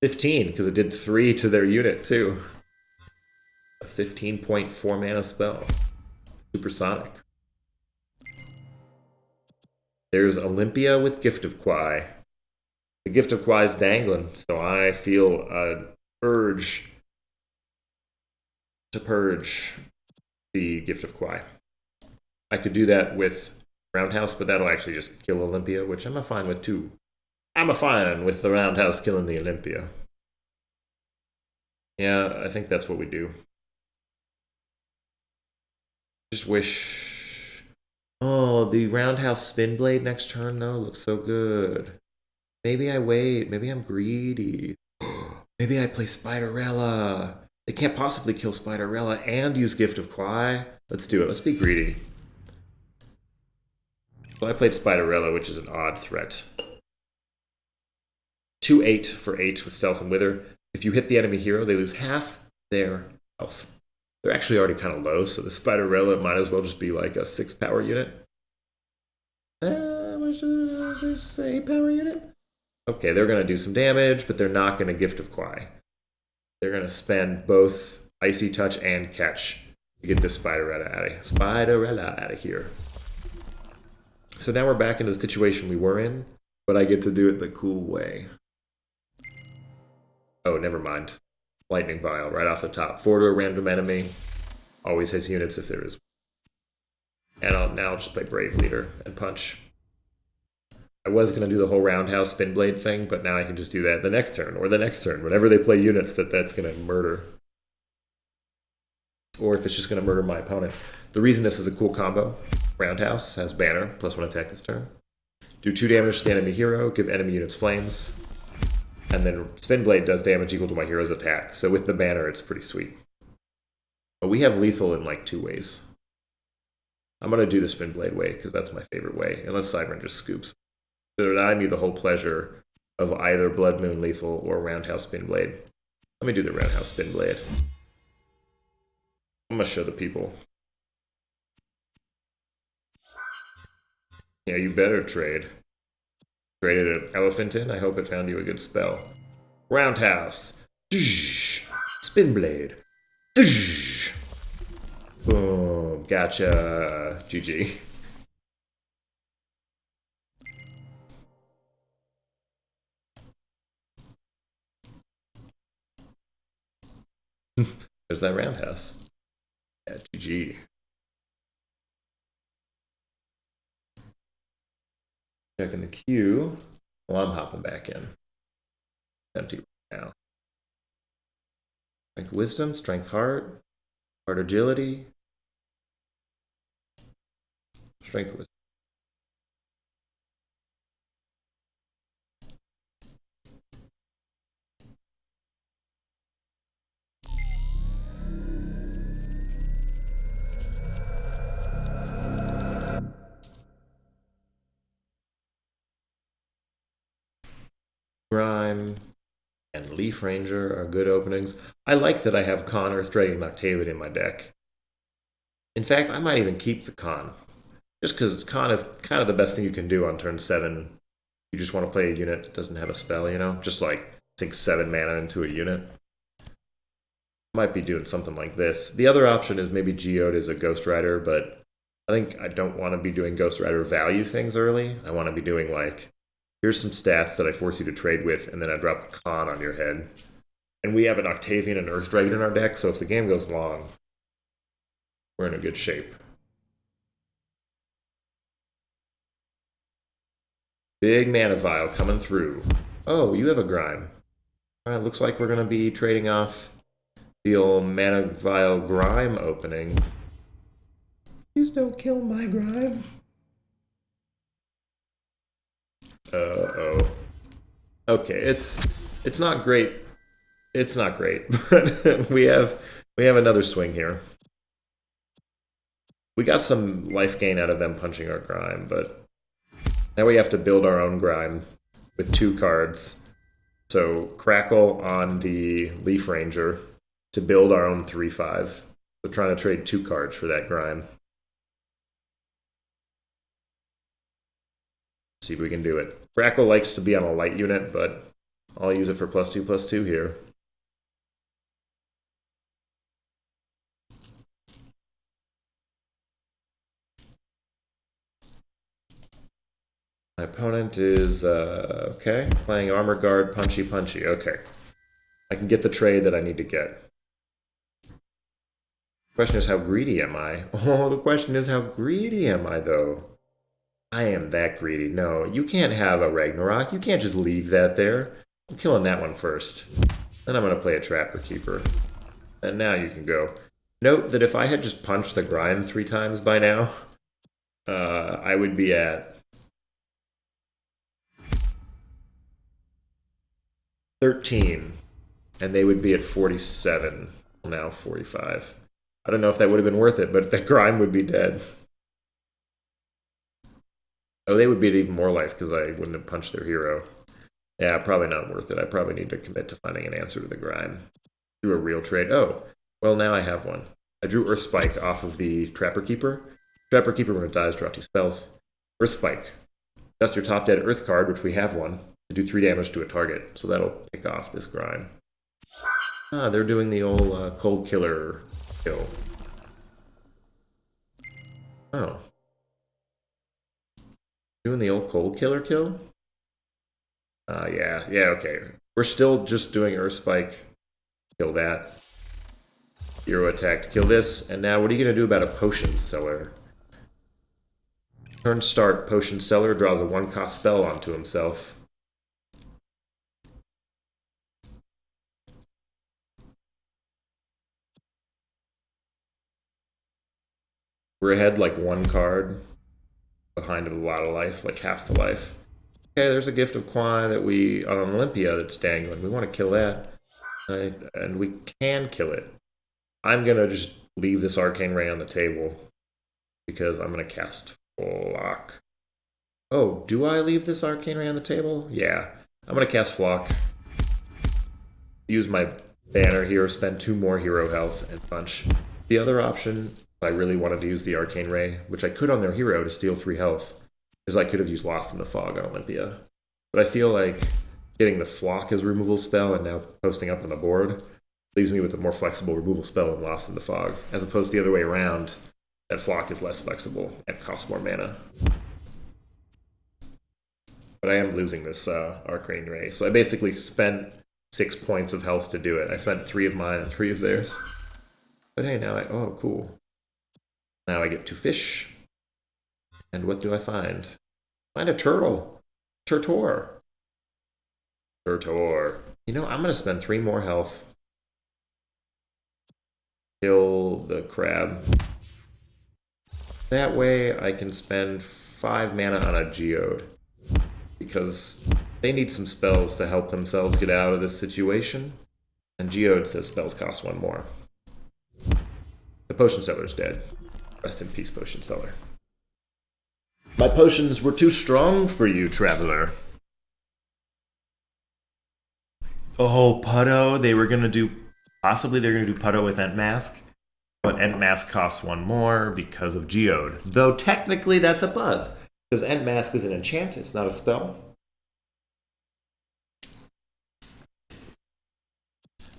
15, because it did 3 to their unit, too. A 15.4 mana spell. Supersonic. There's Olympia with Gift of Quai. The Gift of Quai is dangling, so I feel an urge to purge the Gift of Quai. I could do that with Roundhouse, but that'll actually just kill Olympia, which I'm fine with too. I'm fine with the Roundhouse killing the Olympia. Yeah, I think that's what we do. Just wish... Oh, the Roundhouse Spin Blade next turn, though, looks so good. Maybe I wait. Maybe I'm greedy. Maybe I play Spiderella. They can't possibly kill Spiderella and use Gift of Quai. Let's do it. Let's be greedy. So I played Spiderella, which is an odd threat. 2/8 for 8 with Stealth and Wither. If you hit the enemy hero, they lose half their health. They're actually already kind of low, so the Spiderella might as well just be like a 6 power unit. What should I say? Power unit? Okay, they're going to do some damage, but they're not going to Gift of Quai. They're going to spend both Icy Touch and Catch to get this Spiderella out of here. So now we're back into the situation we were in, but I get to do it the cool way. Oh, never mind. Lightning Vial right off the top. 4 to a random enemy. Always has units if there is. And I'll just play Brave Leader and punch. I was going to do the whole Roundhouse Spin Blade thing, but now I can just do that the next turn, or the next turn. Whenever they play units that's going to murder. Or if it's just going to murder my opponent. The reason this is a cool combo, Roundhouse has Banner, +1 attack this turn. Do 2 damage to the enemy hero, give enemy units flames. And then Spin Blade does damage equal to my hero's attack. So with the Banner, it's pretty sweet. But we have lethal in like 2 ways. I'm going to do the Spin Blade way, because that's my favorite way. Unless Cybern just scoops. To deny me the whole pleasure of either Blood Moon Lethal or Roundhouse Spin Blade. Let me do the Roundhouse Spin Blade. I'm gonna show the people. Yeah, you better trade. Traded an elephant in. I hope it found you a good spell. Roundhouse. Spin Blade. Boom. Gotcha. GG. There's that roundhouse. Yeah, GG. Checking the queue. Well, I'm hopping back in. Empty right now. Strength Wisdom, Strength Heart, Heart Agility, Strength Wisdom. Grime and Leaf Ranger are good openings. I like that I have Con, Earthdragon, and Octavian in my deck. In fact, I might even keep the Con. Just because Con is kind of the best thing you can do on turn 7. You just want to play a unit that doesn't have a spell, you know? Just like sink 7 mana into a unit. Might be doing something like this. The other option is maybe Geode as a Ghost Rider, but I think I don't want to be doing Ghost Rider value things early. I want to be doing like, here's some stats that I force you to trade with, and then I drop a Con on your head. And we have an Octavian and Earthdragon in our deck, so if the game goes long, we're in a good shape. Big mana vial coming through. Oh, you have a Grime. Alright, looks like we're going to be trading off the old mana vial Grime opening. Please don't kill my Grime. Uh-oh. Okay, it's not great. It's not great, but we have another swing here. We got some life gain out of them punching our Grime, but now we have to build our own Grime with 2 cards. So Crackle on the Leaf Ranger to build our own 3/5. So trying to trade 2 cards for that Grime. See if we can do it. Crackle likes to be on a light unit, but I'll use it for +2/+2 here. My opponent is, okay, playing Armor Guard, Punchy. Okay. I can get the trade that I need to get. The question is, how greedy am I? Oh, the question is, how greedy am I, though? I am that greedy. No, you can't have a Ragnarok. You can't just leave that there. I'm killing that one first. Then I'm going to play a Trapper Keeper. And now you can go. Note that if I had just punched the Grime 3 times by now, I would be at 13, and they would be at 47, now 45. I don't know if that would have been worth it, but that Grime would be dead. Oh, they would be at even more life because I wouldn't have punched their hero. Yeah, probably not worth it. I probably need to commit to finding an answer to the Grime. Do a real trade. Oh, well, now I have one. I drew Earth Spike off of the Trapper Keeper. Trapper Keeper, when it dies, draw 2 spells. Earth Spike. Dust your top dead Earth card, which we have one, to do 3 damage to a target. So that'll pick off this Grime. Ah, they're doing the old Cold Killer kill. Oh. Doing the old Cold Killer kill? Yeah, okay. We're still just doing Earth Spike. Kill that. Hero attack to kill this. And now what are you going to do about a Potion Seller? Turn start, Potion Seller draws a 1-cost spell onto himself. We're ahead like 1 card. Behind a lot of life, like half the life. Okay, there's a Gift of Kwai that we on Olympia that's dangling. We want to kill that. And we can kill it. I'm going to just leave this Arcane Ray on the table because I'm going to cast Flock. Oh, do I leave this Arcane Ray on the table? Yeah. I'm gonna cast Flock. Use my banner here, spend 2 more hero health, and punch. The other option, if I really wanted to use the Arcane Ray, which I could on their hero to steal 3 health, is I could have used Lost in the Fog on Olympia. But I feel like getting the Flock as removal spell and now posting up on the board leaves me with a more flexible removal spell in Lost in the Fog, as opposed to the other way around. That Flock is less flexible and costs more mana. But I am losing this Arcane Ray, so I basically spent 6 points of health to do it. I spent 3 of mine and 3 of theirs. But hey, now oh, cool. Now I get 2 fish. And what do I find? Find a turtle. Turtor. Turtor. You know, I'm going to spend 3 more health. Kill the crab. That way I can spend 5 mana on a Geode. Because they need some spells to help themselves get out of this situation. And Geode says spells cost 1 more. The potion seller's dead. Rest in peace, potion seller. My potions were too strong for you, traveler. Oh, Putto. They were gonna do... Possibly they're gonna do Putto with Ent Mask. But Ent Mask costs 1 more because of Geode. Though technically that's a bug. Because Ent Mask is an enchant, it's not a spell.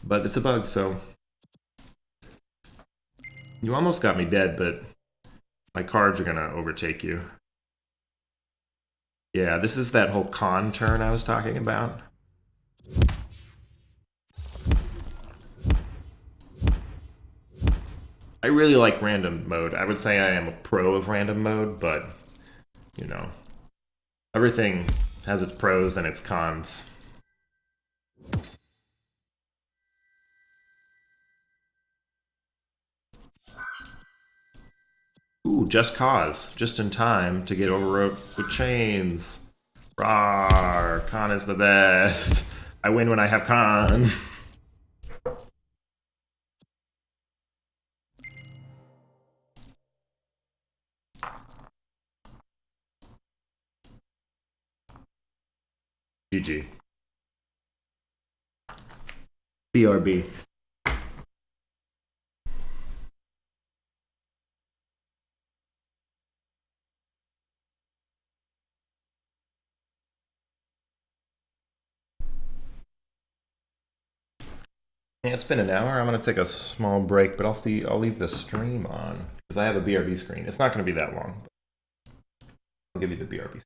But it's a bug, so... You almost got me dead, but my cards are gonna overtake you. Yeah, this is that whole con turn I was talking about. I really like random mode. I would say I am a pro of random mode, but, you know, everything has its pros and its cons. Ooh, Just Cause. Just in time to get overwrote with chains. Rawr, Con is the best. I win when I have Con. GG. BRB. Yeah, it's been an hour. I'm gonna take a small break, but I'll leave the stream on because I have a BRB screen. It's not gonna be that long. But I'll give you the BRB screen.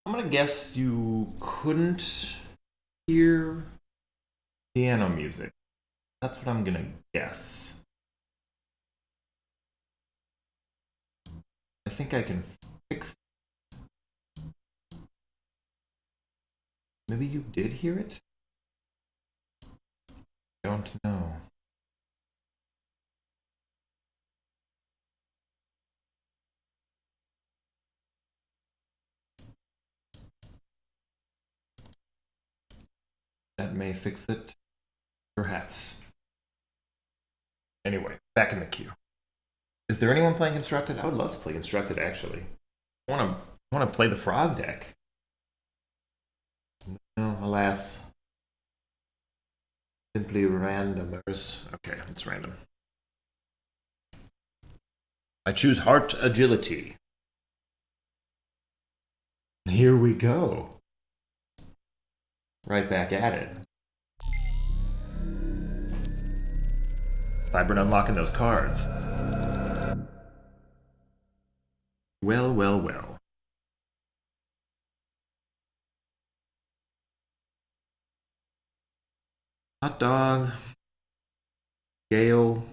I'm gonna guess you couldn't hear piano music. That's what I'm gonna guess. I think I can fix it. Maybe you did hear it? Don't know. That may fix it. Perhaps. Anyway, back in the queue. Is there anyone playing Constructed? I would love to play Constructed, actually. I want to play the Frog deck. No, alas. Simply randomers. Okay, it's random. I choose Heart Agility. Here we go. Right back at it. Cybern unlocking those cards. Well, well, well. Hot Dog. Gale.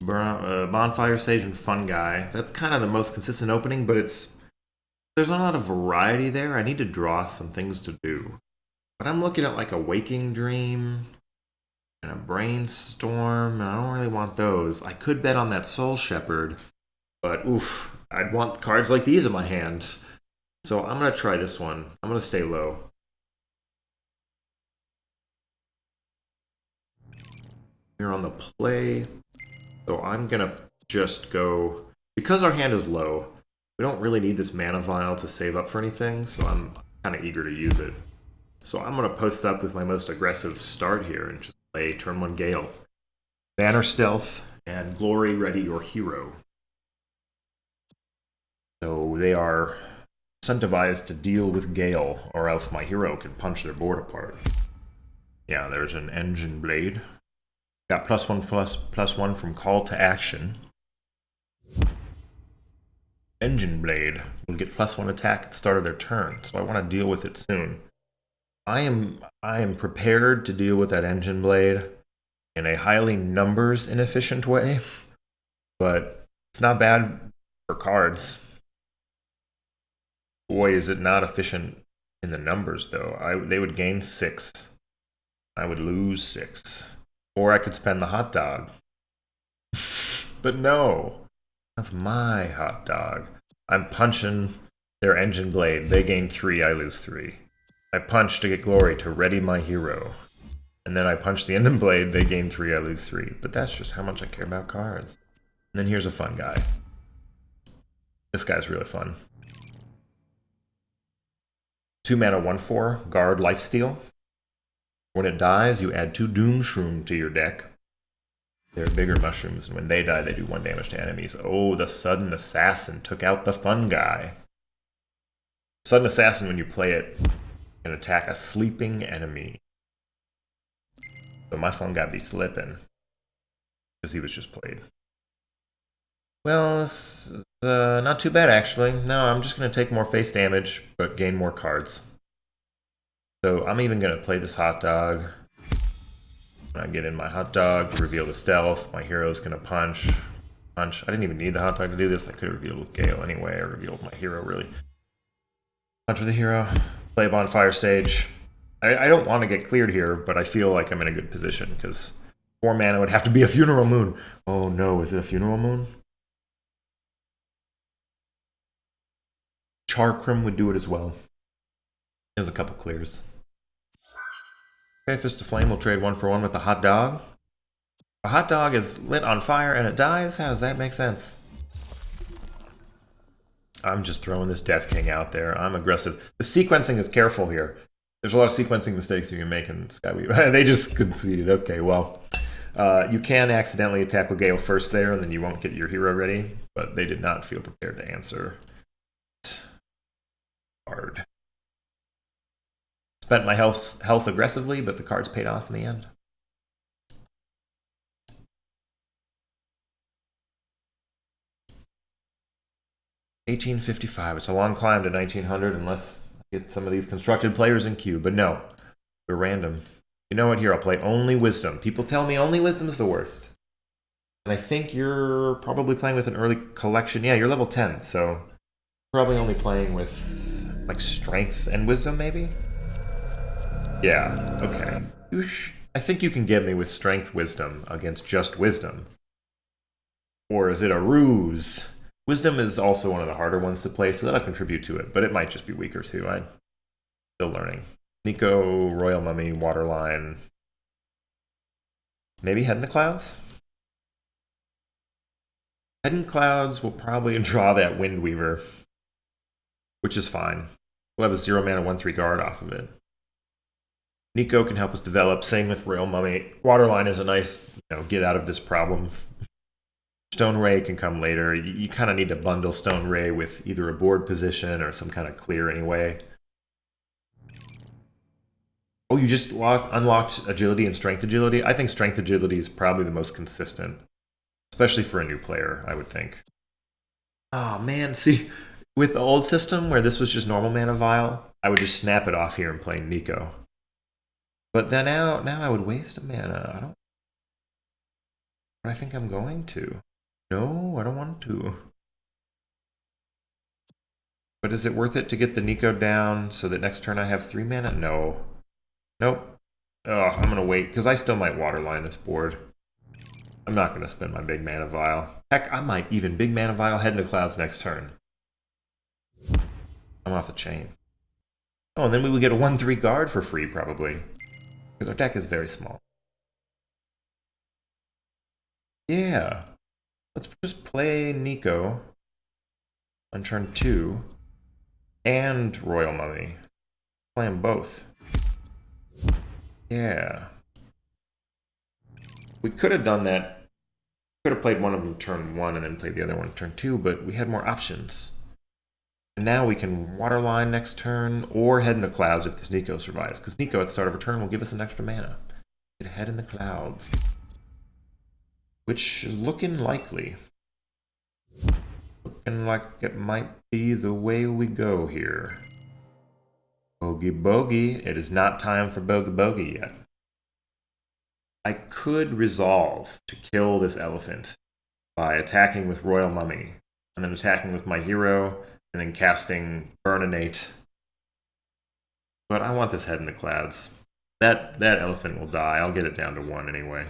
Bonfire Sage and Fun Guy. That's kind of the most consistent opening, but there's not a lot of variety there. I need to draw some things to do. But I'm looking at like a Waking Dream and a Brainstorm, and I don't really want those. I could bet on that Soul Shepherd, but oof, I'd want cards like these in my hand. So I'm going to try this one. I'm going to stay low. We're on the play. So I'm going to just go, because our hand is low, we don't really need this mana vial to save up for anything, so I'm kind of eager to use it. So I'm going to post up with my most aggressive start here and just play turn 1 Gale. Banner Stealth and Glory Ready Your Hero. So they are incentivized to deal with Gale, or else my hero can punch their board apart. Yeah, there's an Engine Blade. Got +1/+1 from Call to Action. Engine Blade will get +1 attack at the start of their turn, so I want to deal with it soon. I am prepared to deal with that Engine Blade in a highly numbers inefficient way, but it's not bad for cards. Boy, is it not efficient in the numbers, though. They would gain 6. I would lose 6. Or I could spend the Hot Dog. But no, that's my Hot Dog. I'm punching their Engine Blade. They gain 3, I lose 3. I punch to get Glory to ready my hero. And then I punch the Engine Blade. They gain 3, I lose 3. But that's just how much I care about cards. And then here's a Fun Guy. This guy's really fun. 2 mana 1/4, Guard Lifesteal. When it dies, you add 2 Doomshroom to your deck. They're bigger mushrooms, and when they die, they do 1 damage to enemies. Oh, the Sudden Assassin took out the Fun Guy. Sudden Assassin, when you play it, can attack a sleeping enemy. So my Fun Guy be slipping, because he was just played. Well, it's not too bad, actually. No, I'm just going to take more face damage, but gain more cards. So I'm even going to play this Hot Dog. When I get in my Hot Dog, reveal the Stealth, my hero's going to punch. I didn't even need the Hot Dog to do this. I could have revealed with Gale anyway. I revealed my hero, really. Punch with the hero. Play Bonfire Sage. I don't want to get cleared here, but I feel like I'm in a good position, because 4 mana would have to be a Funeral Moon. Oh no, is it a Funeral Moon? Charkram would do it as well. There's a couple clears. Okay, Fist of Flame will trade 1 for 1 with the Hot Dog. A Hot Dog is lit on fire and it dies? How does that make sense? I'm just throwing this Death King out there. I'm aggressive. The sequencing is careful here. There's a lot of sequencing mistakes you can make in Skyweave. They just conceded. Okay, well. You can accidentally attack with Gale first there, and then you won't get your hero ready. But they did not feel prepared to answer. Hard. Spent my health aggressively, but the cards paid off in the end. 1855. It's a long climb to 1900 unless I get some of these constructed players in queue. But no, they're random. You know what? Here, I'll play only Wisdom. People tell me only Wisdom is the worst. And I think you're probably playing with an early collection. Yeah, you're level 10, so probably only playing with like Strength and Wisdom, maybe? Yeah, okay. I think you can get me with Strength Wisdom against just Wisdom. Or is it a ruse? Wisdom is also one of the harder ones to play, so that'll contribute to it, but it might just be weaker too. I'm still learning. Nico, Royal Mummy, Waterline. Maybe Head in the Clouds? Head in Clouds will probably draw that Windweaver, which is fine. We'll have a 0 mana 1/3 guard off of it. Nico can help us develop. Same with Royal Mummy. Waterline is a nice, get out of this problem. Stone Ray can come later. You kind of need to bundle Stone Ray with either a board position or some kind of clear anyway. Oh, you just unlocked Agility and Strength Agility? I think Strength Agility is probably the most consistent. Especially for a new player, I would think. Oh man, see, with the old system where this was just normal Mana Vial, I would just snap it off here and play Nico. But then now I would waste a mana. But I think I'm going to. No, I don't want to. But is it worth it to get the Nico down so that next turn I have 3 mana? No. Nope. Oh, I'm going to wait, because I still might Waterline this board. I'm not going to spend my big Mana Vial. Heck, I might even big Mana Vial Head in the Clouds next turn. I'm off the chain. Oh, and then we would get a 1/3 guard for free, probably. Because our deck is very small. Yeah. Let's just play Nico on turn 2 and Royal Mummy. Play them both. Yeah. We could have done that. Could have played one of them turn 1 and then played the other one turn 2, but we had more options. And now we can Waterline next turn or Head in the Clouds if this Nico survives. Because Nico at the start of a turn will give us an extra mana. Get Head in the Clouds. Which is looking likely. Looking like it might be the way we go here. Bogey bogey. It is not time for bogey bogey yet. I could resolve to kill this elephant by attacking with Royal Mummy, and then attacking with my hero, and then casting Burninate. But I want this Head in the Clouds. That elephant will die. I'll get it down to 1 anyway.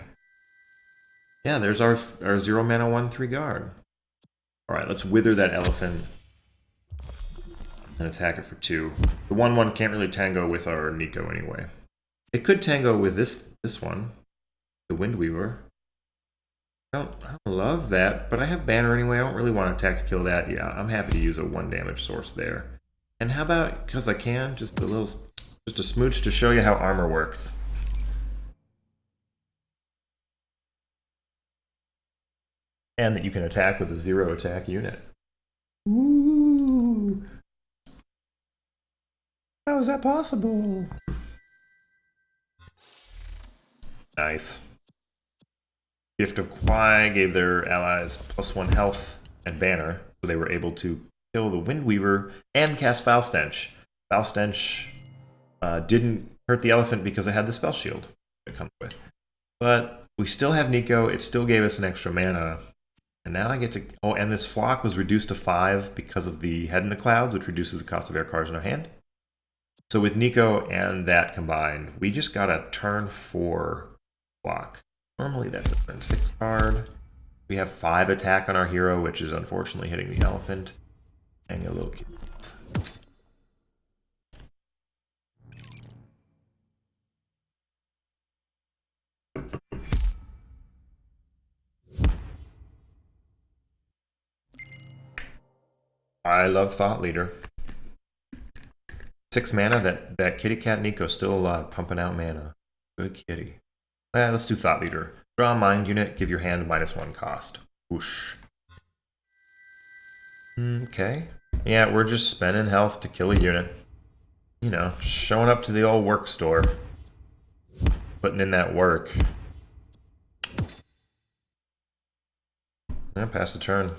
Yeah, there's our 0 mana 1/3 guard. Alright, let's wither that elephant and attack it for 2. The 1/1 can't really tango with our Nico anyway. It could tango with this one, the Windweaver. I don't love that, but I have Banner anyway. I don't really want to attack to kill that. Yeah, I'm happy to use a 1 damage source there. And how about, because I can, just a smooch to show you how armor works. And that you can attack with a 0 attack unit. Ooh! How is that possible? Nice. Gift of Kwai gave their allies +1 health and Banner, so they were able to kill the Windweaver and cast Foul Stench. Foul Stench didn't hurt the elephant because it had the spell shield it comes with. But we still have Nico, it still gave us an extra mana. And now I get to... Oh, and this Flock was reduced to 5 because of the Head in the Clouds, which reduces the cost of air cards in our hand. So with Nico and that combined, we just got a turn 4 Flock. Normally that's a turn 6 card. We have 5 attack on our hero, which is unfortunately hitting the elephant. And a little kid. I love Thought Leader. 6 mana, that kitty cat Nico's still alive, pumping out mana. Good kitty. Let's do Thought Leader. Draw a mind unit, give your hand -1 cost. Whoosh. Okay. Yeah, we're just spending health to kill a unit. Just showing up to the old work store. Putting in that work. Yeah, pass the turn.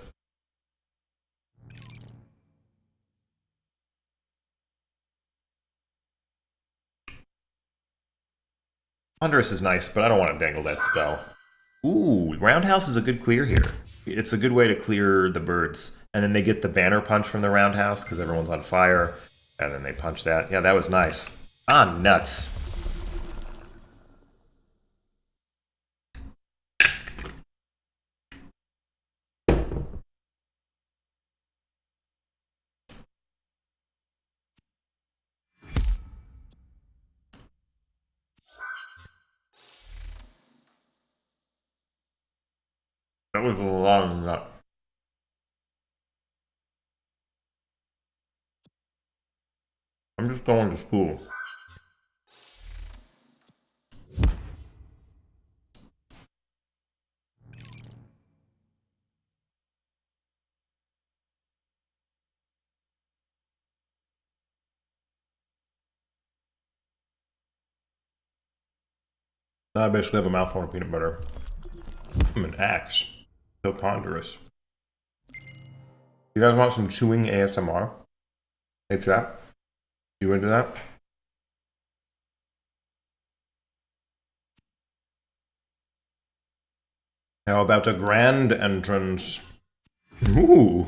Ponderous is nice, but I don't want to dangle that spell. Ooh, Roundhouse is a good clear here. It's a good way to clear the birds. And then they get the banner punch from the Roundhouse because everyone's on fire. And then they punch that. Yeah, that was nice. Ah, nuts. That was a lot of nuts. I'm just going to school. I basically have a mouthful of peanut butter. I'm an axe. So ponderous. You guys want some chewing ASMR? Hey, chat. You into that? How about a grand entrance? Ooh.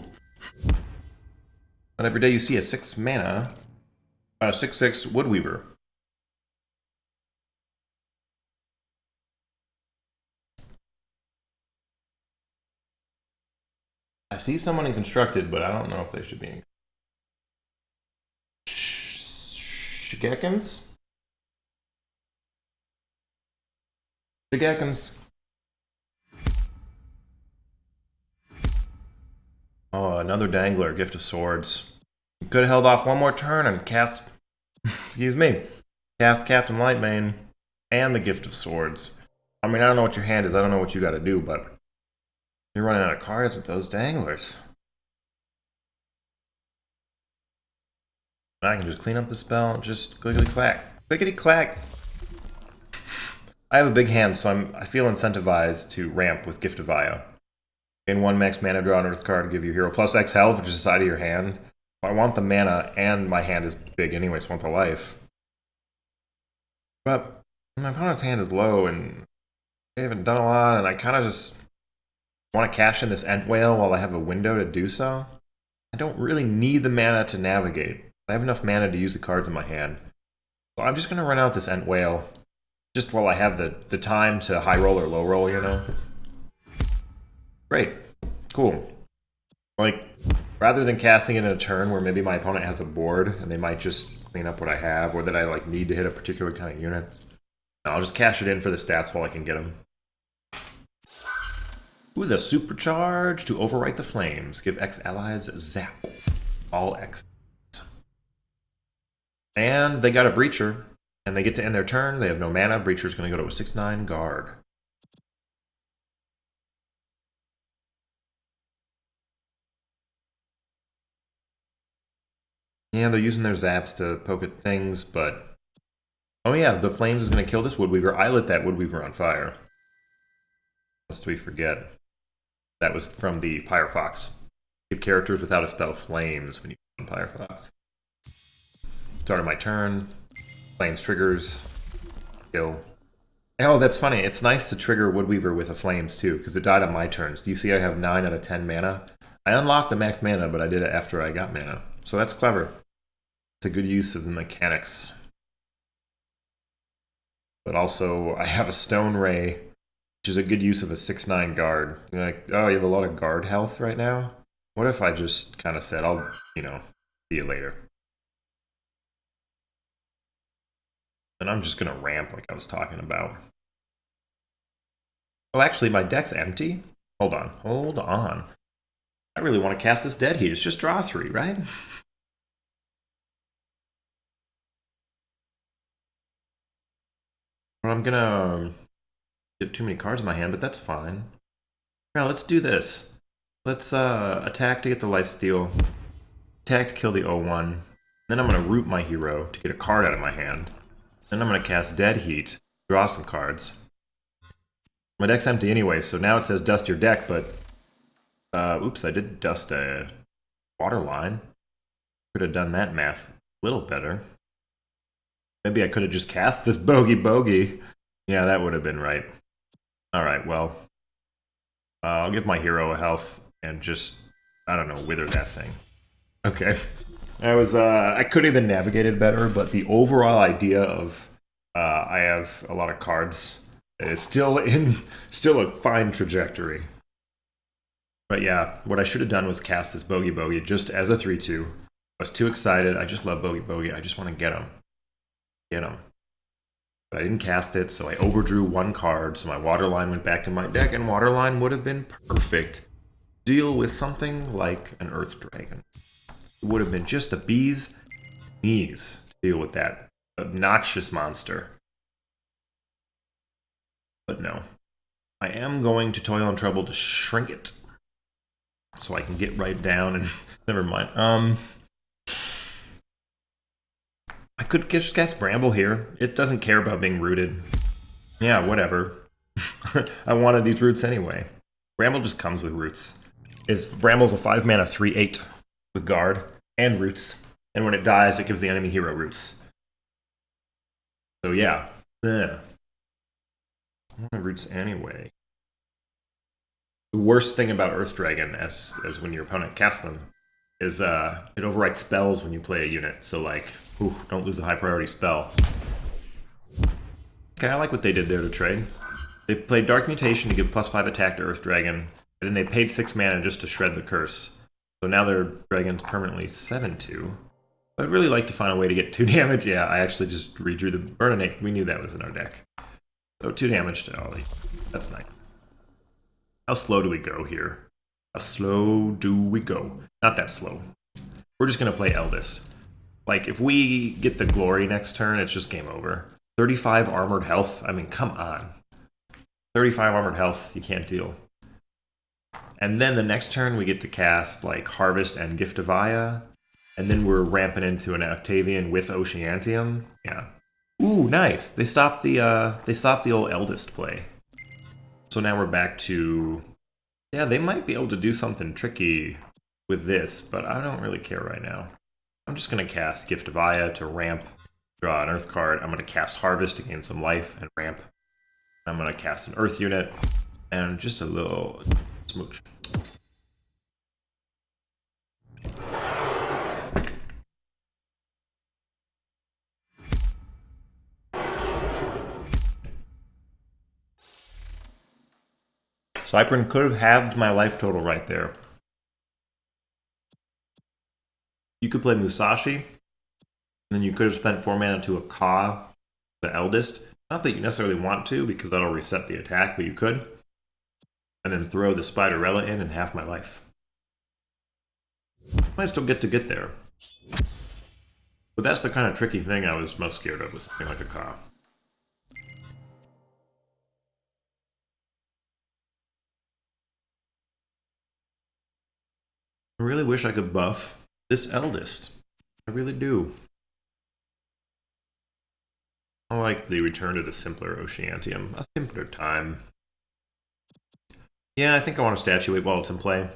And every day you see a 6 mana, 6/6 Woodweaver. I see someone in constructed, but I don't know if they should be in. Shigekins? Shigekins. Oh, another Dangler, Gift of Swords. Could have held off one more turn and cast, excuse me, cast Captain Lightmane and the Gift of Swords. I mean, I don't know what your hand is, I don't know what you gotta do, but you're running out of cards with those Danglers. I can just clean up the spell, just clickety-clack. Clickety-clack! I have a big hand, so I feel incentivized to ramp with Gift of Aya. Gain 1 max mana, draw an earth card to give you hero plus X health, which is the side of your hand. I want the mana, and my hand is big anyway, so I want the life. But my opponent's hand is low, and they haven't done a lot, and I kind of just want to cash in this Ent Whale while I have a window to do so. I don't really need the mana to navigate. I have enough mana to use the cards in my hand. So I'm just going to run out this Ent Whale, just while I have the time to high roll or low roll, you know? Great. Cool. Like, rather than casting it in a turn where maybe my opponent has a board and they might just clean up what I have, or that I like need to hit a particular kind of unit, I'll just cash it in for the stats while I can get them. Ooh, the Supercharge to Overwrite the Flames. Give X allies zap. All X. And they got a Breacher, and they get to end their turn. They have no mana. Breacher's going to go to a 6/9 guard. Yeah, they're using their zaps to poke at things, but... Oh yeah, the Flames is going to kill this Woodweaver. I lit that Woodweaver on fire. Lest we forget. That was from the Pyrofox. Give characters without a spell Flames when you on Pyrofox. Start of my turn. Flames triggers. Kill. Oh, that's funny. It's nice to trigger Woodweaver with a Flames too, because it died on my turns. Do you see I have 9 out of 10 mana? I unlocked the max mana, but I did it after I got mana. So that's clever. It's a good use of the mechanics. But also, I have a Stone Ray, which is a good use of a 6/9 guard. You're like, oh, you have a lot of guard health right now? What if I just kind of said, I'll, you know, see you later. And I'm just going to ramp like I was talking about. Oh, actually, my deck's empty? Hold on, hold on. I really want to cast this Dead Heat. It's just draw 3, right? But I'm gonna get too many cards in my hand, but that's fine. Now let's do this. Let's attack to get the lifesteal, attack to kill the 0/1. Then I'm gonna root my hero to get a card out of my hand. Then I'm gonna cast Dead Heat, draw some cards. My deck's empty anyway, so now it says dust your deck, but oops, I did dust a water line. Could have done that math a little better. Maybe I could have just cast this bogey. Yeah, that would have been right. Alright, well. I'll give my hero a health and just, I don't know, wither that thing. Okay. I could have been navigated better, but the overall idea of I have a lot of cards is still a fine trajectory. But yeah, what I should have done was cast this Bogey Bogey just as a 3/2. I was too excited. I just love Bogey Bogey. I just want to get him. Get him. But I didn't cast it, so I overdrew one card, so my Waterline went back in my deck, and Waterline would have been perfect. Deal with something like an Earth Dragon. It would have been just the bee's knees to deal with that obnoxious monster. But no. I am going to Toil and Trouble to shrink it. So I can get right down and... Never mind. I could just cast Bramble here. It doesn't care about being rooted. Yeah, whatever. I wanted these roots anyway. Bramble just comes with roots. Bramble's a 5-mana 3/8 with guard and roots. And when it dies, it gives the enemy hero roots. So yeah. I want roots anyway. The worst thing about Earth Dragon, as when your opponent casts them, is it overwrites spells when you play a unit. So like, ooh, don't lose a high priority spell. Okay, I like what they did there to trade. They played Dark Mutation to give +5 attack to Earth Dragon, and then they paid 6 mana just to shred the curse. So now their dragon's permanently 7/2. I'd really like to find a way to get 2 damage. Yeah, I actually just redrew the Burninate. We knew that was in our deck. So 2 damage to Ollie. That's nice. How slow do we go here? How slow do we go? Not that slow. We're just going to play Eldest. Like, if we get the Glory next turn, it's just game over. 35 armored health? I mean, come on. 35 armored health, you can't deal. And then the next turn, we get to cast, like, Harvest and Gift of Aya. And then we're ramping into an Octavian with Oceantium. Yeah. Ooh, nice. They stopped the old Eldest play. So now we're back to... Yeah, they might be able to do something tricky with this, but I don't really care right now. I'm just going to cast Gift of Aya to ramp, draw an Earth card. I'm going to cast Harvest to gain some life and ramp. I'm going to cast an Earth unit and just a little smooch. Cypern could have halved my life total right there. You could play Musashi, and then you could have spent 4 mana to a Ka, the Eldest. Not that you necessarily want to, because that'll reset the attack, but you could. And then throw the Spiderella in and half my life. Might still get there. But that's the kind of tricky thing I was most scared of, was something like a Ka. I really wish I could buff this Eldest. I really do. I like the return to the simpler Oceantium. A simpler time. Yeah, I think I want to statuate while it's in play.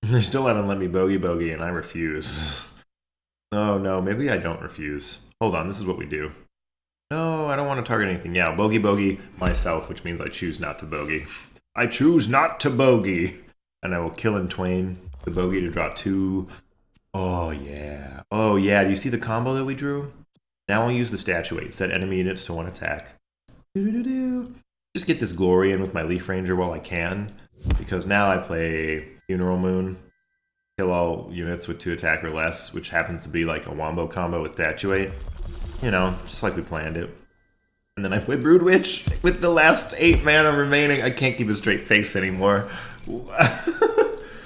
They still haven't let me bogey, and I refuse. Oh no, maybe I don't refuse. Hold on, this is what we do. No, I don't want to target anything. Yeah, bogey myself, which means I choose not to bogey. I choose not to bogey! And I will kill in twain the bogey to draw 2. Oh yeah. Oh yeah, do you see the combo that we drew? Now I'll use the statuate. Set enemy units to 1 attack. Just get this glory in with my Leaf Ranger while I can. Because now I play Funeral Moon. Kill all units with 2 attack or less, which happens to be like a wombo combo with statuate. You know, just like we planned it. And then I play Brood Witch with the last 8 mana remaining. I can't keep a straight face anymore.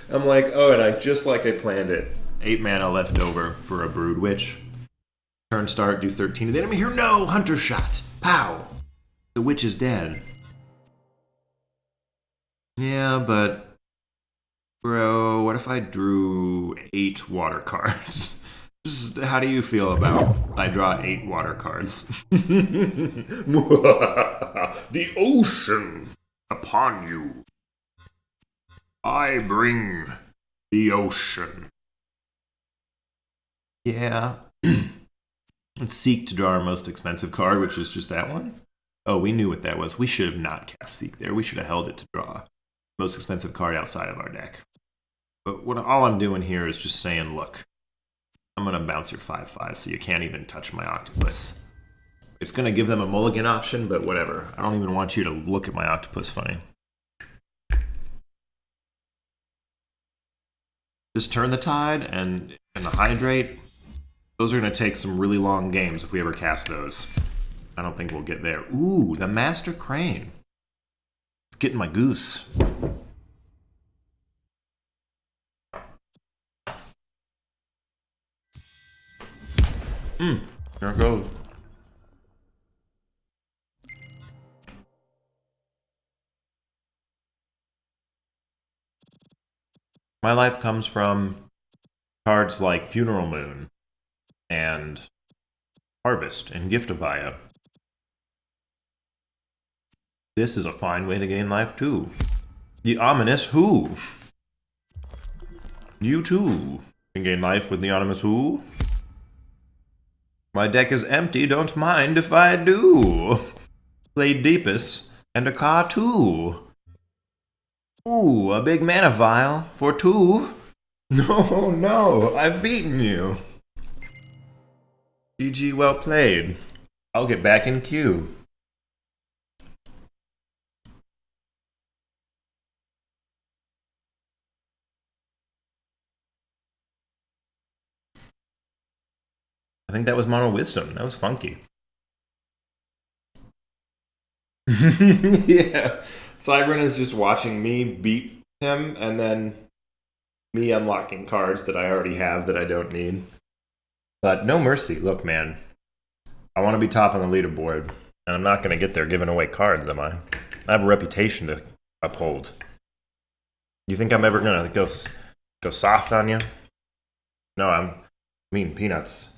I'm like, oh, and just like I planned it. 8 mana left over for a Brood Witch. Turn start, do 13 to the enemy here. No! Hunter shot! Pow! The witch is dead. Yeah, but... Bro, what if I drew 8 water cards? How do you feel about I draw 8 water cards? The ocean upon you. I bring the ocean. Yeah. Let's seek to draw our most expensive card, which is just that one. Oh, we knew what that was. We should have not cast Seek there. We should have held it to draw most expensive card outside of our deck. But all I'm doing here is just saying, look, I'm going to bounce your 5/5, so you can't even touch my Octopus. It's going to give them a mulligan option, but whatever. I don't even want you to look at my Octopus funny. Just Turn the Tide and the Hydrate. Those are going to take some really long games if we ever cast those. I don't think we'll get there. Ooh, the Master Crane. It's getting my goose. There it goes. My life comes from cards like Funeral Moon and Harvest and Gift of Aya. This is a fine way to gain life too. The Ominous Who. You too can gain life with the Ominous Who. My deck is empty, don't mind if I do. Play Deepest and a car too. Ooh, a big mana vial for 2. No, I've beaten you. GG, well played. I'll get back in queue. I think that was Mono Wisdom. That was funky. Yeah. Cybran is just watching me beat him and then me unlocking cards that I already have that I don't need. But no mercy. Look, man. I want to be top on the leaderboard, and I'm not going to get there giving away cards, am I? I have a reputation to uphold. You think I'm ever going to go soft on you? No, I'm mean peanuts.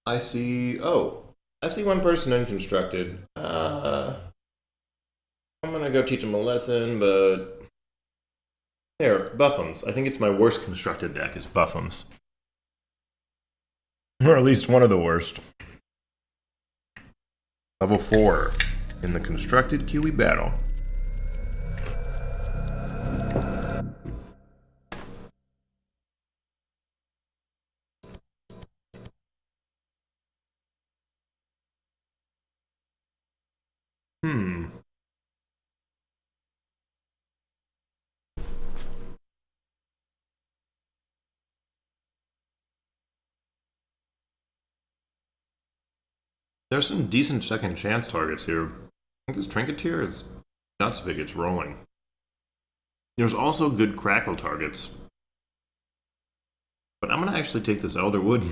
I see one person in Constructed. I'm gonna go teach him a lesson, but there, Buffums. I think it's my worst Constructed deck is Buffums. Or at least one of the worst. Level 4 in the Constructed QE battle. There's some decent second chance targets here. I think this Trinketeer is nuts if it gets rolling. There's also good Crackle targets. But I'm going to actually take this Elderwood.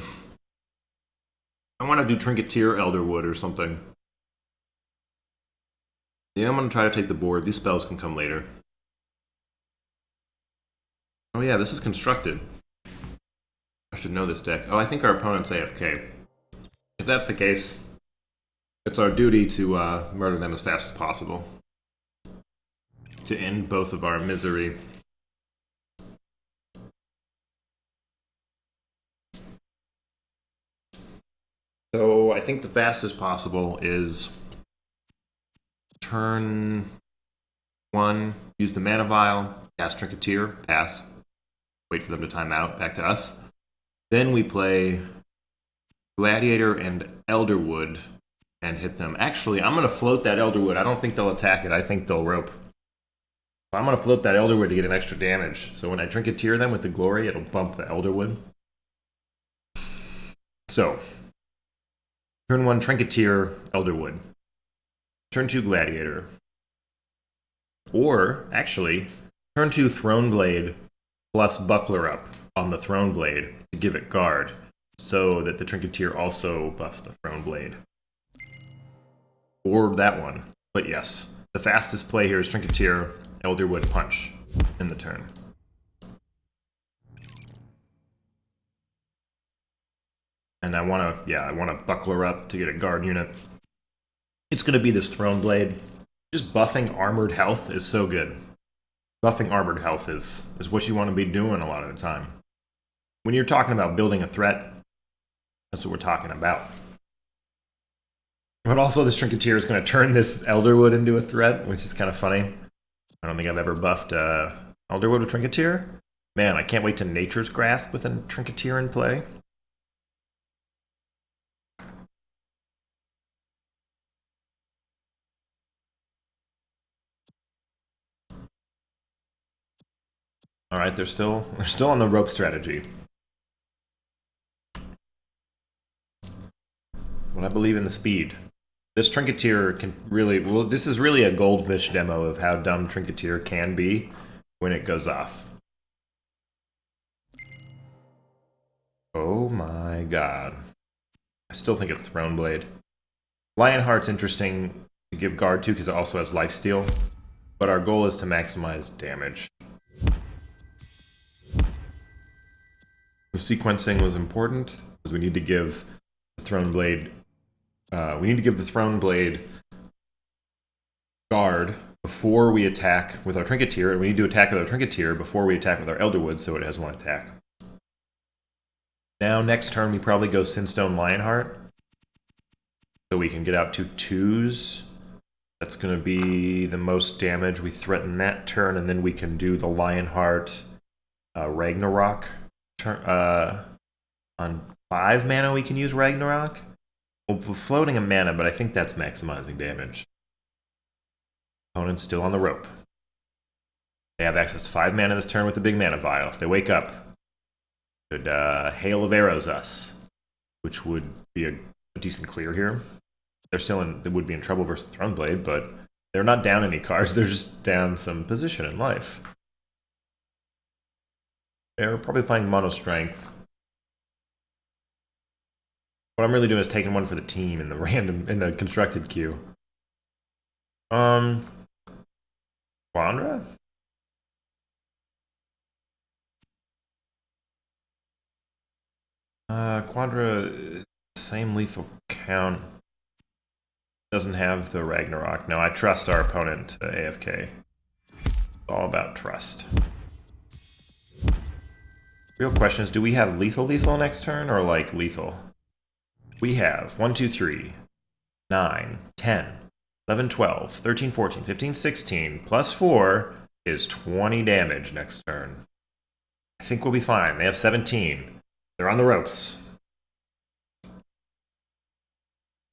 I want to do Trinketeer Elderwood or something. Yeah, I'm going to try to take the board. These spells can come later. Oh yeah, this is Constructed. I should know this deck. Oh, I think our opponent's AFK. If that's the case, it's our duty to murder them as fast as possible. To end both of our misery. So I think the fastest possible is turn 1, use the mana vial, cast Trinketeer, pass. Wait for them to time out, back to us. Then we play Gladiator and Elderwood and hit them. Actually, I'm going to float that Elderwood. I don't think they'll attack it. I think they'll rope. I'm going to float that Elderwood to get an extra damage. So when I Trinketeer them with the Glory, it'll bump the Elderwood. So, turn 1 Trinketeer, Elderwood. Turn 2 Gladiator. Or, actually, turn 2 Throneblade plus Buckler up on the Throneblade to give it guard, so that the Trinketeer also buffs the Throneblade. Or that one. But yes, the fastest play here is Trinketeer, Elderwood, Punch. in the turn. And I want to buckler up to get a guard unit. It's going to be this Throne Blade. Just buffing armored health is so good. Buffing armored health is what you want to be doing a lot of the time. When you're talking about building a threat, that's what we're talking about. But also, this Trinketeer is going to turn this Elderwood into a threat, which is kind of funny. I don't think I've ever buffed Elderwood with Trinketeer. Man, I can't wait to Nature's Grasp with a Trinketeer in play. All right, they're still on the rope strategy. But I believe in the speed. This Trinketeer can really... Well, this is really a Goldfish demo of how dumb Trinketeer can be when it goes off. Oh my god. I still think of Throne Blade. Lionheart's interesting to give guard to because it also has lifesteal. But our goal is to maximize damage. The sequencing was important because we need to give the Throne Blade... the Throne Blade guard before we attack with our Trinketeer, and we need to attack with our Trinketeer before we attack with our Elderwood, so it has one attack. Now, next turn, we probably go Sinstone Lionheart, so we can get out 2 2s. That's going to be the most damage. We threaten that turn, and then we can do the Lionheart Ragnarok. On 5 mana, we can use Ragnarok. Well, floating a mana, but I think that's maximizing damage. Opponent's still on the rope. They have access to 5 mana this turn with the big mana vial. If they wake up, could Hail of Arrows us, which would be a decent clear here. They would be in trouble versus Throne Blade, but they're not down any cards. They're just down some position in life. They're probably playing Mono Strength. What I'm really doing is taking one for the team in the constructed queue. Quandra? Quandra, same lethal count. Doesn't have the Ragnarok. No, I trust our opponent, AFK. It's all about trust. Real question is, do we have lethal next turn, or like lethal? We have 1, 2, 3, 9, 10, 11, 12, 13, 14, 15, 16, plus 4 is 20 damage next turn. I think we'll be fine. They have 17. They're on the ropes.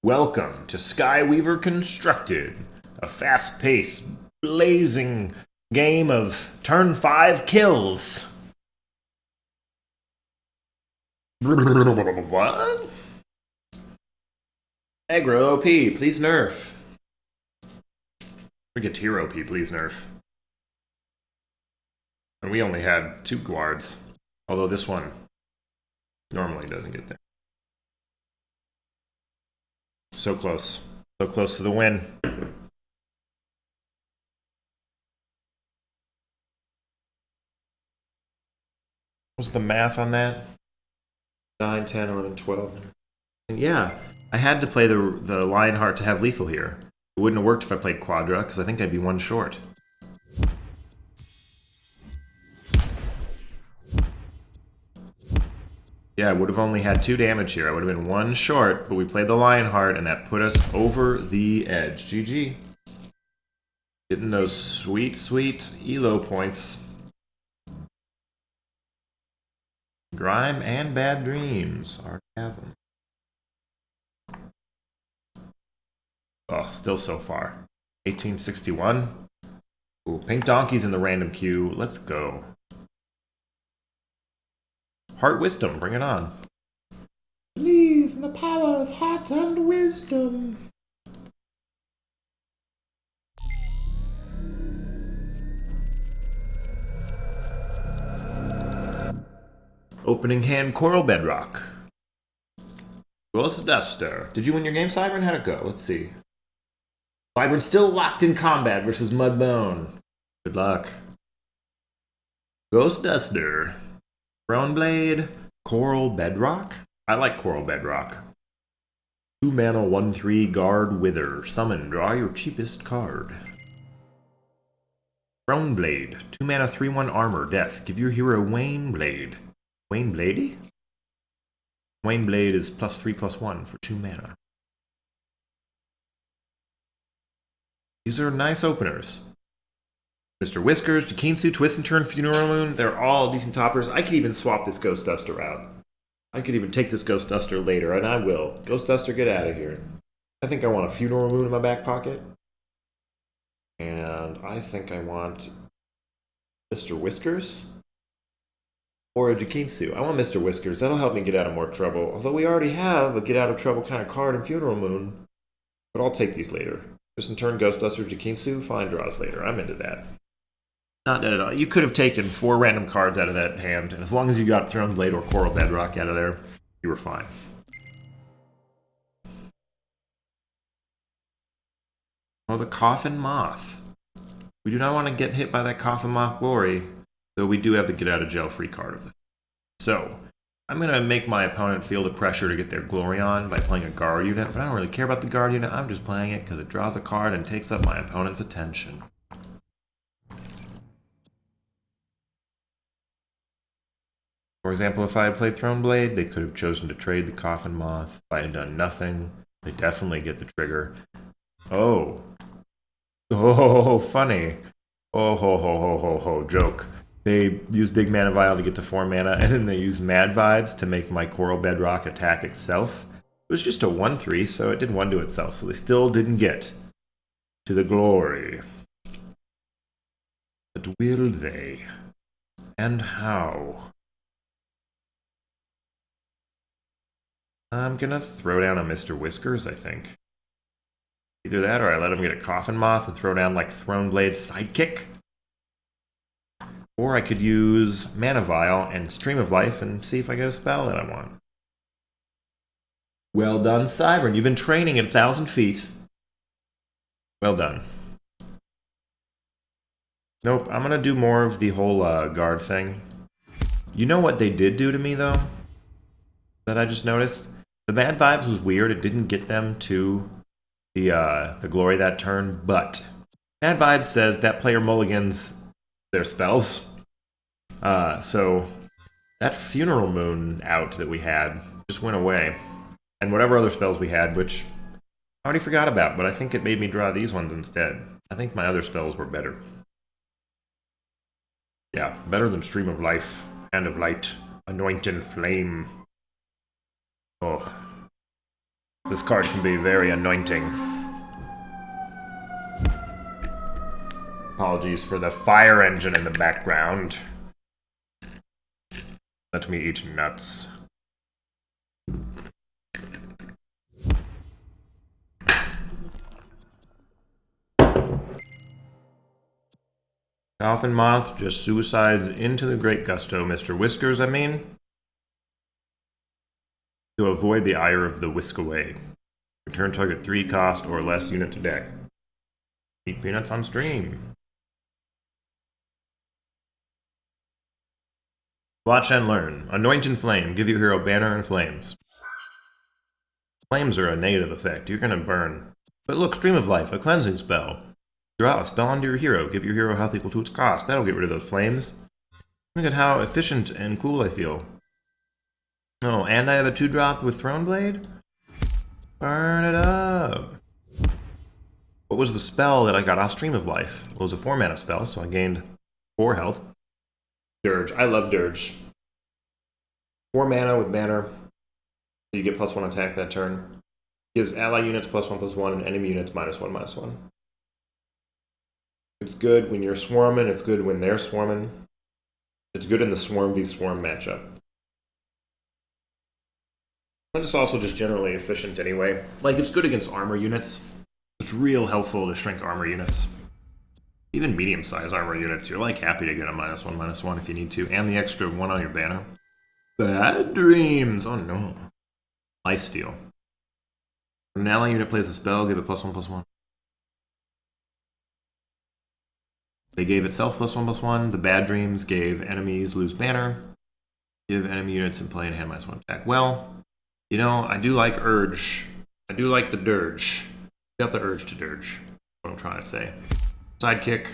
Welcome to Skyweaver Constructed, a fast-paced, blazing game of turn 5 kills. What? Aggro OP, please nerf. Trinketeer OP, please nerf. And we only had 2 guards, although this one normally doesn't get there. So close. So close to the win. What's the math on that? 9, 10, 11, 12. Yeah, I had to play the Lionheart to have lethal here. It wouldn't have worked if I played Quadra, because I think I'd be 1 short. Yeah, I would have only had 2 damage here. I would have been 1 short, but we played the Lionheart, and that put us over the edge. GG. Getting those sweet, sweet ELO points. Grime and Bad Dreams already have them. Oh, still so far. 1861. Ooh, Pink Donkey's in the random queue. Let's go. Heart Wisdom, bring it on. Believe in the power of heart and wisdom. Opening hand, Coral Bedrock. Ghost Duster. Did you win your game, Cybern? How'd it go? Let's see. Cybern still locked in combat versus Mudbone. Good luck. Ghost Duster. Throneblade. Coral Bedrock. I like Coral Bedrock. 2 mana, 1/3, guard, wither. Summon, draw your cheapest card. Throneblade. 2 mana, 3/1 armor, death. Give your hero Waneblade. Waneblade? Waneblade is +3/+1 for 2 mana. These are nice openers. Mr. Whiskers, Jakinsu, Twist and Turn, Funeral Moon, they're all decent toppers. I could even swap this Ghost Duster out. I could even take this Ghost Duster later, and I will. Ghost Duster, get out of here. I think I want a Funeral Moon in my back pocket. And I think I want Mr. Whiskers or a Jakinsu. I want Mr. Whiskers. That'll help me get out of more trouble. Although we already have a get out of trouble kind of card in Funeral Moon. But I'll take these later. Just in turn, Ghost Duster, Jakinsu, fine draws later. I'm into that. Not dead at all. You could have taken 4 random cards out of that hand, and as long as you got Throneblade or Coral Bedrock out of there, you were fine. Oh, the Coffin Moth. We do not want to get hit by that Coffin Moth Glory, though we do have the get out of jail free card of it. So, I'm going to make my opponent feel the pressure to get their Glory on by playing a guard unit, but I don't really care about the guard unit. I'm just playing it because it draws a card and takes up my opponent's attention. For example, if I had played Throneblade, they could have chosen to trade the Coffin Moth. If I had done nothing, they definitely get the trigger. Oh. Oh, funny. Oh, ho, ho, ho, ho, ho, joke. They use Big Mana Vial to get to 4 mana, and then they use Mad Vibes to make my Coral Bedrock attack itself. It was just a 1/3, so it did 1 to itself, so they still didn't get to the glory. But will they? And how? I'm gonna throw down a Mr. Whiskers, I think. Either that or I let him get a Coffin Moth and throw down like Throneblade Sidekick. Or I could use Mana Vial and Stream of Life and see if I get a spell that I want. Well done, Cybern. You've been training at 1,000 feet. Well done. Nope, I'm gonna do more of the whole guard thing. You know what they did do to me, though? That I just noticed? The Mad Vibes was weird. It didn't get them to the glory that turn, but Mad Vibes says that player mulligans their spells. So that Funeral Moon out that we had just went away. And whatever other spells we had, which I already forgot about, but I think it made me draw these ones instead. I think my other spells were better. Yeah, better than Stream of Life, Hand of Light, Anointing Flame. Oh, this card can be very anointing. Apologies for the fire engine in the background. Let me eat nuts. Coffin Moth just suicides into the Great Gusto, Mr. Whiskers, I mean. To avoid the ire of the Whisk Away. Return target 3 cost or less unit to deck. Eat peanuts on stream. Watch and learn. Anointing Flame. Give your hero banner and flames. Flames are a negative effect. You're gonna burn. But look, Stream of Life, a cleansing spell. Draw a spell onto your hero. Give your hero health equal to its cost. That'll get rid of those flames. Look at how efficient and cool I feel. Oh, and I have a 2-drop with Throneblade? Burn it up! What was the spell that I got off Stream of Life? It was a 4-mana spell, so I gained 4 health. Dirge. I love Dirge. 4 mana with banner. You get +1 attack that turn. Gives ally units +1/+1 and enemy units -1/-1. It's good when you're swarming, it's good when they're swarming. It's good in the Swarm v Swarm matchup. And it's also just generally efficient anyway. Like, it's good against armor units. It's real helpful to shrink armor units. Even medium-sized armor units, you're like happy to get a -1/-1 if you need to, and the extra 1 on your banner. Bad dreams! Oh no. Lifesteal. When an ally unit plays a spell, give it +1/+1. They gave itself +1/+1. The bad dreams gave enemies lose banner. Give enemy units in play and hand -1 attack. Well, you know, I do like Urge. I do like the Dirge. Got the urge to Dirge. What I'm trying to say. Sidekick,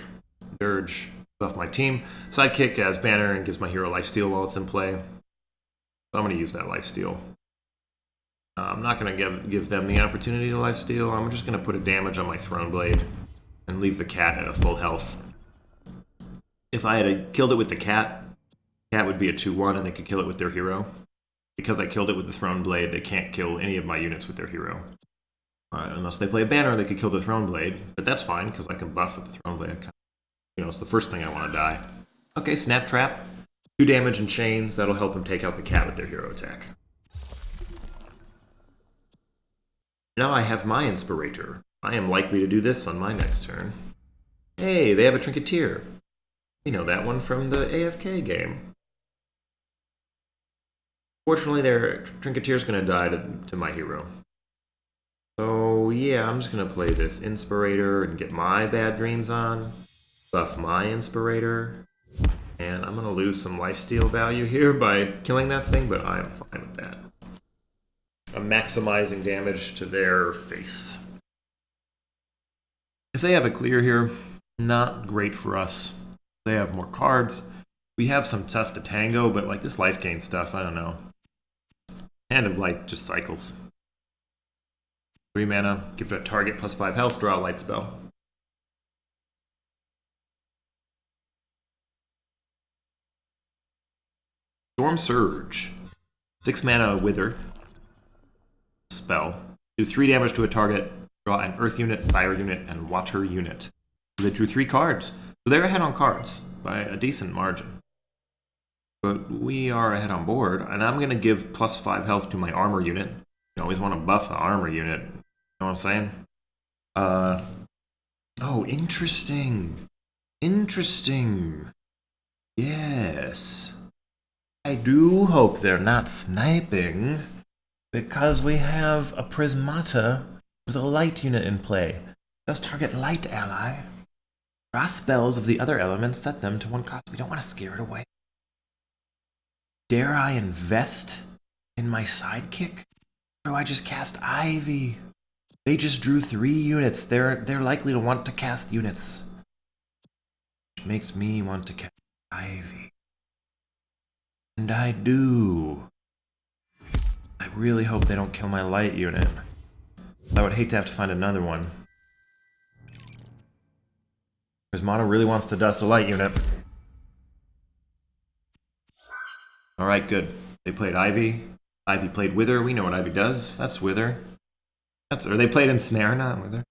Dirge, buff my team. Sidekick has banner and gives my hero lifesteal while it's in play. So I'm going to use that lifesteal. I'm not going to give them the opportunity to lifesteal. I'm just going to put a damage on my Throne Blade and leave the cat at a full health. If I had killed it with the cat would be a 2/1 and they could kill it with their hero. Because I killed it with the Throne Blade, they can't kill any of my units with their hero. Unless they play a banner, they could kill the Throne Blade. But that's fine, because I can buff with the Throne Blade. You know, it's the first thing I want to die. Okay, Snap Trap. 2 damage and chains. That'll help them take out the cat with their hero attack. Now I have my Inspirator. I am likely to do this on my next turn. Hey, they have a Trinketeer. You know that one from the AFK game. Fortunately, their Trinketeer's going to die to my hero. So yeah, I'm just going to play this Inspirator and get my bad dreams on. Buff my Inspirator. And I'm going to lose some lifesteal value here by killing that thing, but I'm fine with that. I'm maximizing damage to their face. If they have a clear here, not great for us. They have more cards. We have some tough to tango, but like this life gain stuff, I don't know. Hand of Light just cycles. 3 mana, give it a target +5 health, draw a light spell. Storm Surge. 6 mana Wither. Spell. Do 3 damage to a target, draw an Earth unit, Fire unit, and Water unit. So they drew 3 cards. So they're ahead on cards by a decent margin. But we are ahead on board, and I'm going to give +5 health to my armor unit. You always want to buff the armor unit. You know what I'm saying? Oh, interesting. Interesting. Yes. I do hope they're not sniping, because we have a Prismata with a light unit in play. Does target light ally. Draw spells of the other elements, set them to 1 cost. We don't want to scare it away. Dare I invest in my sidekick? Or do I just cast Ivy? They just drew 3 units. They're likely to want to cast units. Which makes me want to cast Ivy. And I do. I really hope they don't kill my light unit. I would hate to have to find another one. Prismata really wants to dust a light unit. Alright, good. They played Ivy. Ivy played Wither. We know what Ivy does. That's Wither. Or they played Ensnare, not Wither.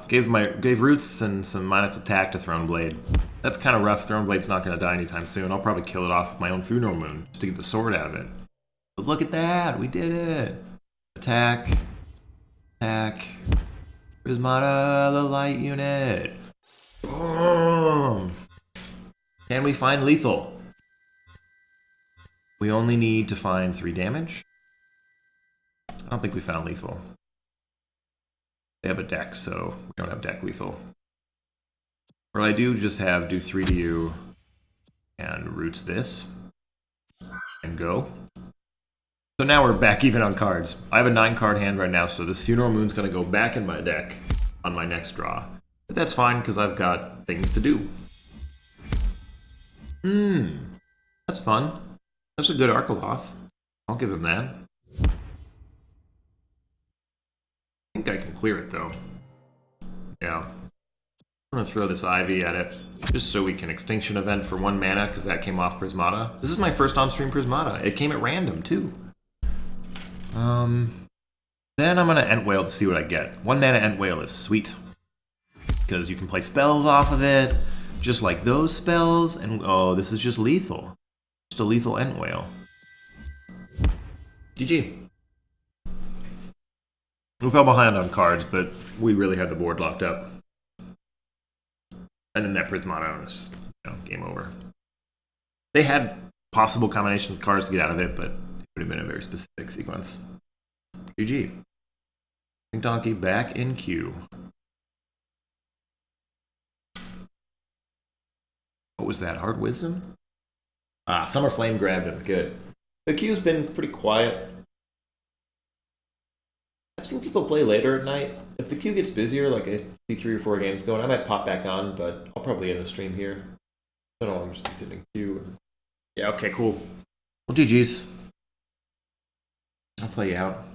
Gave Roots and some minus attack to Throne Blade. That's kind of rough. Throne Blade's not going to die anytime soon. I'll probably kill it off with my own Funeral Moon just to get the sword out of it. But look at that! We did it! Attack. Attack. Prismata, the light unit. Boom! Can we find lethal? We only need to find 3 damage. I don't think we found lethal. They have a deck, so we don't have deck lethal. Or I do just have do 3 to you and roots this and go. So now we're back even on cards. I have a 9-card hand right now, so this Funeral Moon's going to go back in my deck on my next draw. But that's fine, because I've got things to do. That's fun. That's a good Arcaloth. I'll give him that. I think I can clear it, though. Yeah. I'm going to throw this Ivy at it, just so we can Extinction Event for 1 mana, because that came off Prismata. This is my first on-stream Prismata. It came at random, too. Then I'm going to Entwhale to see what I get. 1 mana Entwhale is sweet, because you can play spells off of it, just like those spells, and oh, this is just lethal. Just a lethal Entwhale. GG. We fell behind on cards, but we really had the board locked up. And then that Prismata was just, game over. They had possible combinations of cards to get out of it, but it would have been a very specific sequence. GG. Pink Donkey back in queue. What was that? Hard Wisdom? Ah, Summer Flame grabbed him. Good. The queue's been pretty quiet. I've seen people play later at night. If the queue gets busier, like I see 3 or 4 games going, I might pop back on, but I'll probably end the stream here. I don't want to just be sitting in queue. Yeah, okay, cool. Well, GG's. I'll play you out.